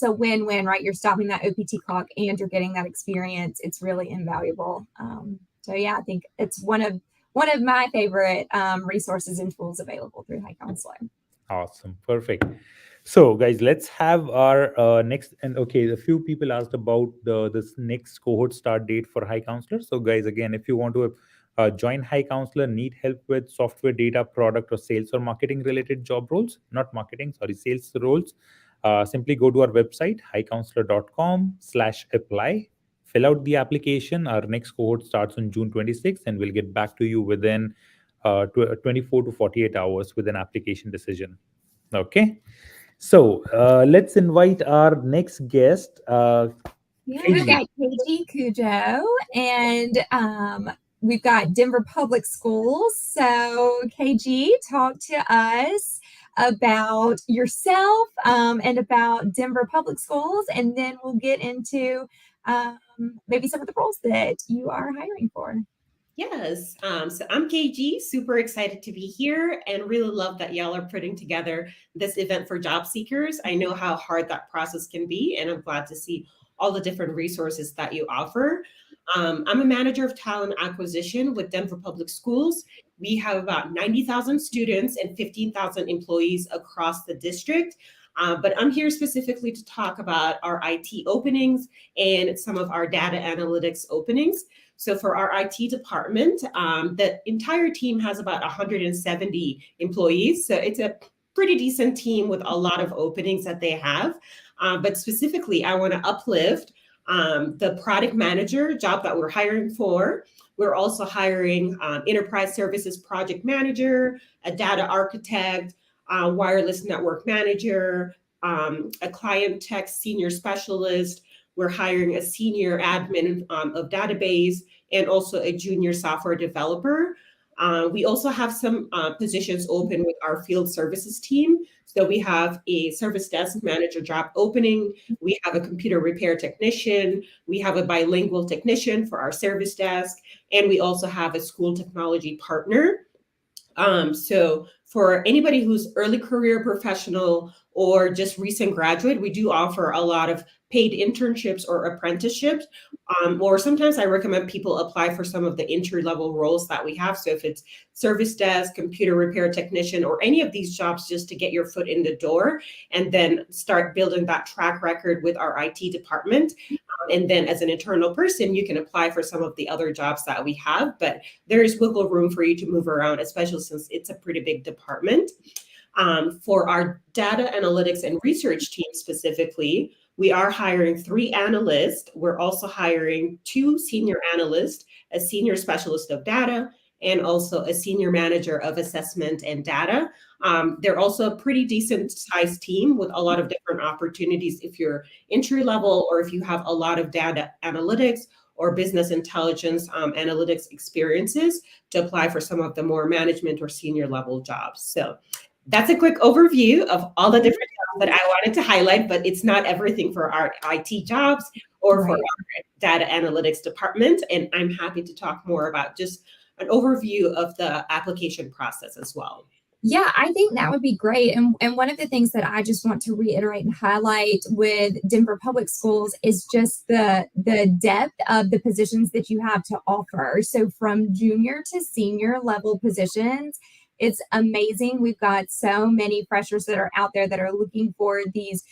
a win-win, right? You're stopping that OPT clock and you're getting that experience. It's really invaluable. So yeah, I think it's one of my favorite resources and tools available through High Counselor. Awesome. Perfect. So guys, let's have our next, and okay, a few people asked about this next cohort start date for High Counselor. So guys, again, if you want to join High Counselor, need help with software, data, product, or sales or marketing related job roles, not marketing, sorry, sales roles, simply go to our website, highcounselor.com/apply. Fill out the application. Our next cohort starts on June 26th, and we'll get back to you within 24 to 48 hours with an application decision. Okay. So let's invite our next guest, Yeah, we've KG. got KG Cujo, and we've got Denver Public Schools. So, KG, talk to us about yourself and about Denver Public Schools, and then we'll get into maybe some of the roles that you are hiring for. Yes. So I'm KG, super excited to be here and really love that y'all are putting together this event for job seekers. I know how hard that process can be, and I'm glad to see all the different resources that you offer. I'm a manager of talent acquisition with Denver Public Schools. We have about 90,000 students and 15,000 employees across the district. But I'm here specifically to talk about our IT openings and some of our data analytics openings. So for our IT department, the entire team has about 170 employees. So it's a pretty decent team with a lot of openings that they have. But specifically, I want to uplift the product manager job that we're hiring for. We're also hiring enterprise services project manager, a data architect, wireless network manager, a client tech senior specialist. We're hiring a senior admin of database and also a junior software developer. We also have some positions open with our field services team. So we have a service desk manager job opening. We have a computer repair technician. We have a bilingual technician for our service desk. And we also have a school technology partner. So for anybody who's early career professional or just recent graduate, we do offer a lot of paid internships or apprenticeships. Or sometimes I recommend people apply for some of the entry-level roles that we have. So if it's service desk, computer repair technician, or any of these jobs, just to get your foot in the door and then start building that track record with our IT department. And then as an internal person, you can apply for some of the other jobs that we have, but there is wiggle room for you to move around, especially since it's a pretty big department. For our data analytics and research team specifically, we are hiring 3 analysts. We're also hiring 2 senior analysts, a senior specialist of data, and also a senior manager of assessment and data. They're also a pretty decent sized team with a lot of different opportunities if you're entry level or if you have a lot of data analytics or business intelligence analytics experiences to apply for some of the more management or senior level jobs. So that's a quick overview of all the different jobs that I wanted to highlight, but it's not everything for our IT jobs or for our data analytics department. And I'm happy to talk more about just an overview of the application process as well. Yeah, I think that would be great. And one of the things that I just want to reiterate and highlight with Denver Public Schools is just the depth of the positions that you have to offer. So from junior to senior level positions, it's amazing. We've got so many freshers that are out there that are looking for these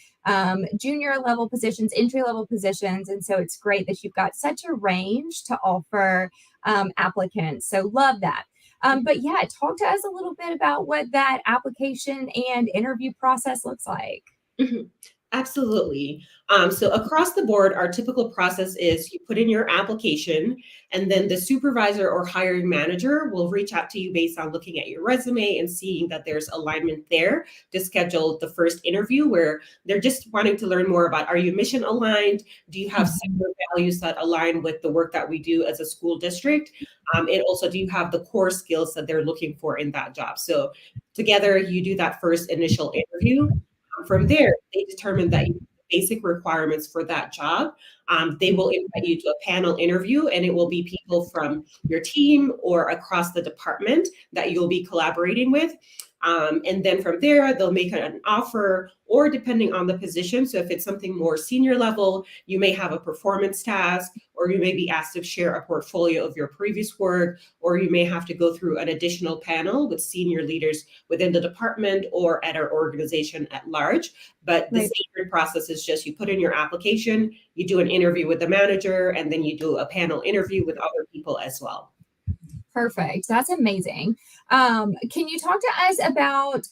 junior level positions, entry level positions. And so it's great that you've got such a range to offer applicants. So love that. But yeah, talk to us a little bit about what that application and interview process looks like. Mm-hmm. Absolutely. So across the board, our typical process is you put in your application and then the supervisor or hiring manager will reach out to you based on looking at your resume and seeing that there's alignment there to schedule the first interview where they're just wanting to learn more about, are you mission aligned? Do you have similar values that align with the work that we do as a school district? And also, do you have the core skills that they're looking for in that job? So together you do that first initial interview. From there, they determine that you have the basic requirements for that job. They will invite you to a panel interview, and it will be people from your team or across the department that you'll be collaborating with. And then from there, they'll make an offer, or depending on the position. So if it's something more senior level, you may have a performance task, or you may be asked to share a portfolio of your previous work, or you may have to go through an additional panel with senior leaders within the department or at our organization at large. But the standard process is just you put in your application, you do an interview with the manager, and then you do a panel interview with other people as well. Perfect. That's amazing. Can you talk to us about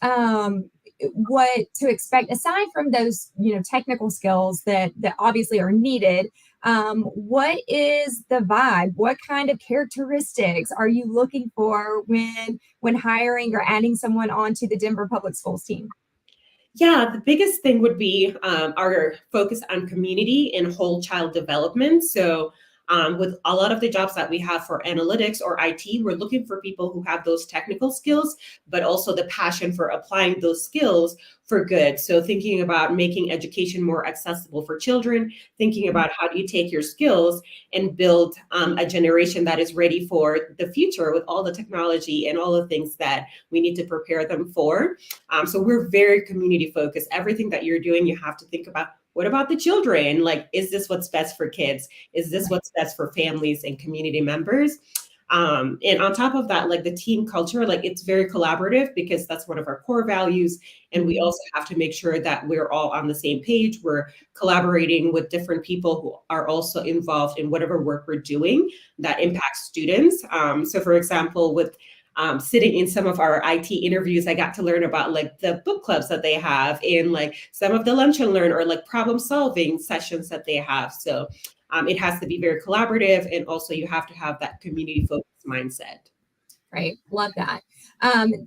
what to expect aside from those, technical skills that obviously are needed? What is the vibe? What kind of characteristics are you looking for when hiring or adding someone onto the Denver Public Schools team? Yeah, the biggest thing would be our focus on community and whole child development. So, with a lot of the jobs that we have for analytics or IT, we're looking for people who have those technical skills, but also the passion for applying those skills for good. So, thinking about making education more accessible for children, thinking about how do you take your skills and build a generation that is ready for the future with all the technology and all the things that we need to prepare them for. So we're very community focused. Everything that you're doing, you have to think about, what about the children? Like, is this what's best for kids? Is this what's best for families and community members? And on top of that, like the team culture, like it's very collaborative because that's one of our core values. And we also have to make sure that we're all on the same page. We're collaborating with different people who are also involved in whatever work we're doing that impacts students. So for example, with sitting in some of our IT interviews, I got to learn about like the book clubs that they have and like some of the lunch and learn or like problem solving sessions that they have. So it has to be very collaborative, and also you have to have that community focused mindset. Right. Love that.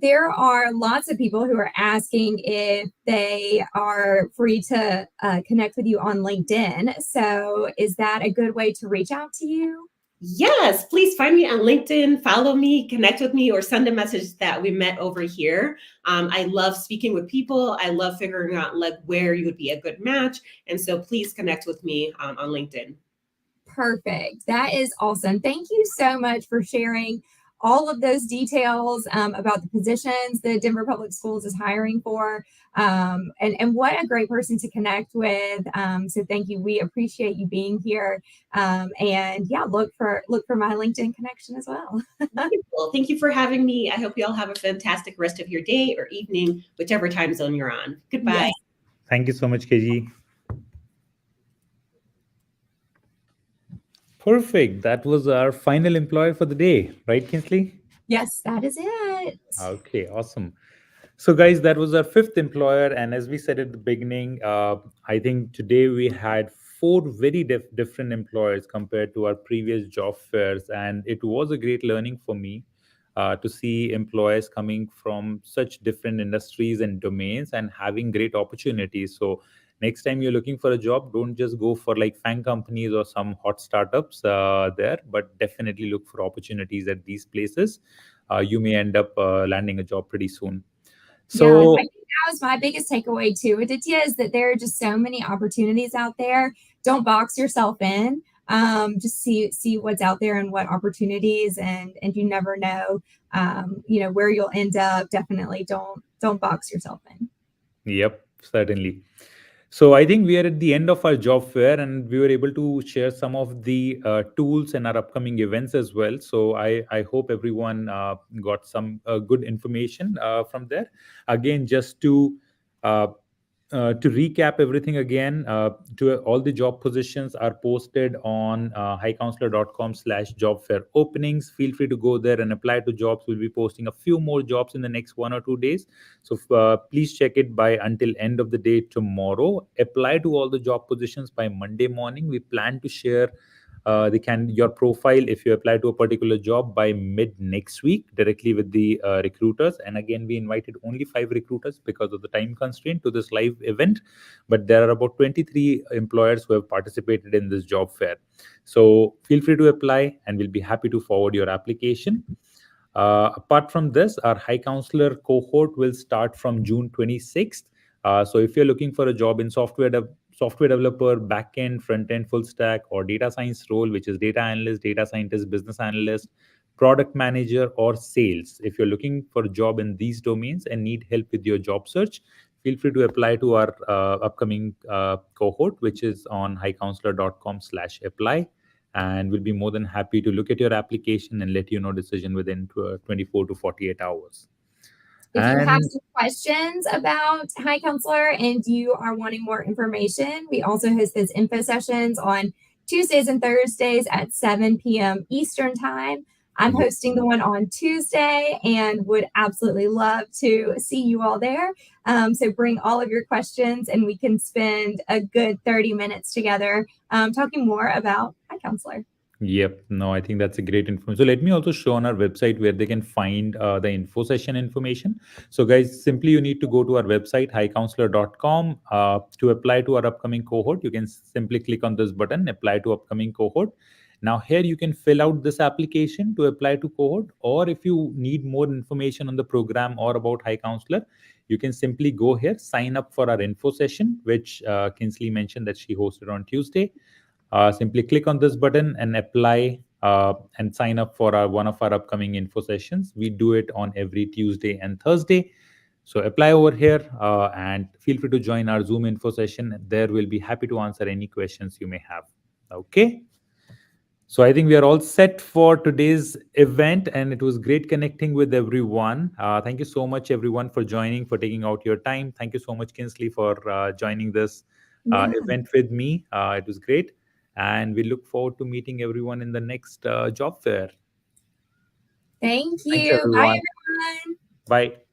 There are lots of people who are asking if they are free to connect with you on LinkedIn. So is that a good way to reach out to you? Yes, please find me on LinkedIn, follow me, connect with me, or send a message that we met over here. I love speaking with people. I love figuring out like where you would be a good match. And so please connect with me on LinkedIn. Perfect. That is awesome. Thank you so much for sharing all of those details about the positions that Denver Public Schools is hiring for. And what a great person to connect with. So thank you. We appreciate you being here. And yeah, look for my LinkedIn connection as well. Wonderful. Thank you for having me. I hope you all have a fantastic rest of your day or evening, whichever time zone you're on. Goodbye. Yes. Thank you so much, KG. Perfect. That was our final employer for the day, right, Kinsley? Yes, that is it. Okay, awesome. So, guys, that was our fifth employer. And as we said at the beginning, I think today we had four very different employers compared to our previous job fairs. And it was a great learning for me to see employers coming from such different industries and domains and having great opportunities. So, next time you're looking for a job, don't just go for like FANG companies or some hot startups there, but definitely look for opportunities at these places. You may end up landing a job pretty soon. So I think that was my biggest takeaway too, Aditya, is that there are just so many opportunities out there. Don't box yourself in. Just see what's out there and what opportunities, and you never know, where you'll end up. Definitely don't box yourself in. Yep, certainly. So I think we are at the end of our job fair, and we were able to share some of the tools and our upcoming events as well. So I hope everyone got some good information from there. Again, just to recap everything again, to all the job positions are posted on highcounselor.com/job fair openings. Feel free to go there and apply to jobs. We'll be posting a few more jobs in the next 1 or 2 days. So please check it by until end of the day tomorrow. Apply to all the job positions by Monday morning. We plan to share your profile if you apply to a particular job by mid next week directly with the recruiters. And again, we invited only 5 recruiters because of the time constraint to this live event, but there are about 23 employers who have participated in this job fair. So feel free to apply, and we'll be happy to forward your application. Apart from this, our High Counselor cohort will start from June 26th. So if you're looking for a job in software developer, backend, front-end, full stack, or data science role, which is data analyst, data scientist, business analyst, product manager, or sales, if you're looking for a job in these domains and need help with your job search, feel free to apply to our upcoming cohort, which is on highcounselor.com/apply. And we'll be more than happy to look at your application and let you know decision within 24 to 48 hours. If you have some questions about High Counselor and you are wanting more information, we also host those info sessions on Tuesdays and Thursdays at 7 p.m. Eastern Time. I'm hosting the one on Tuesday and would absolutely love to see you all there. So bring all of your questions and we can spend a good 30 minutes together talking more about High Counselor. Yep. No, I think that's a great information. So let me also show on our website where they can find the info session information. So guys, simply you need to go to our website, highcounselor.com. To apply to our upcoming cohort, you can simply click on this button, apply to upcoming cohort. Now here you can fill out this application to apply to cohort, or if you need more information on the program or about High Counselor, you can simply go here, sign up for our info session, which Kinsley mentioned that she hosted on Tuesday. Simply click on this button and apply and sign up for one of our upcoming info sessions. We do it on every Tuesday and Thursday. So apply over here and feel free to join our Zoom info session. There we'll be happy to answer any questions you may have. Okay. So I think we are all set for today's event, and it was great connecting with everyone. Thank you so much, everyone, for joining, for taking out your time. Thank you so much, Kinsley, for joining this event with me. It was great. And we look forward to meeting everyone in the next job fair. Thank Thanks, you. Bye, everyone. everyone. Bye.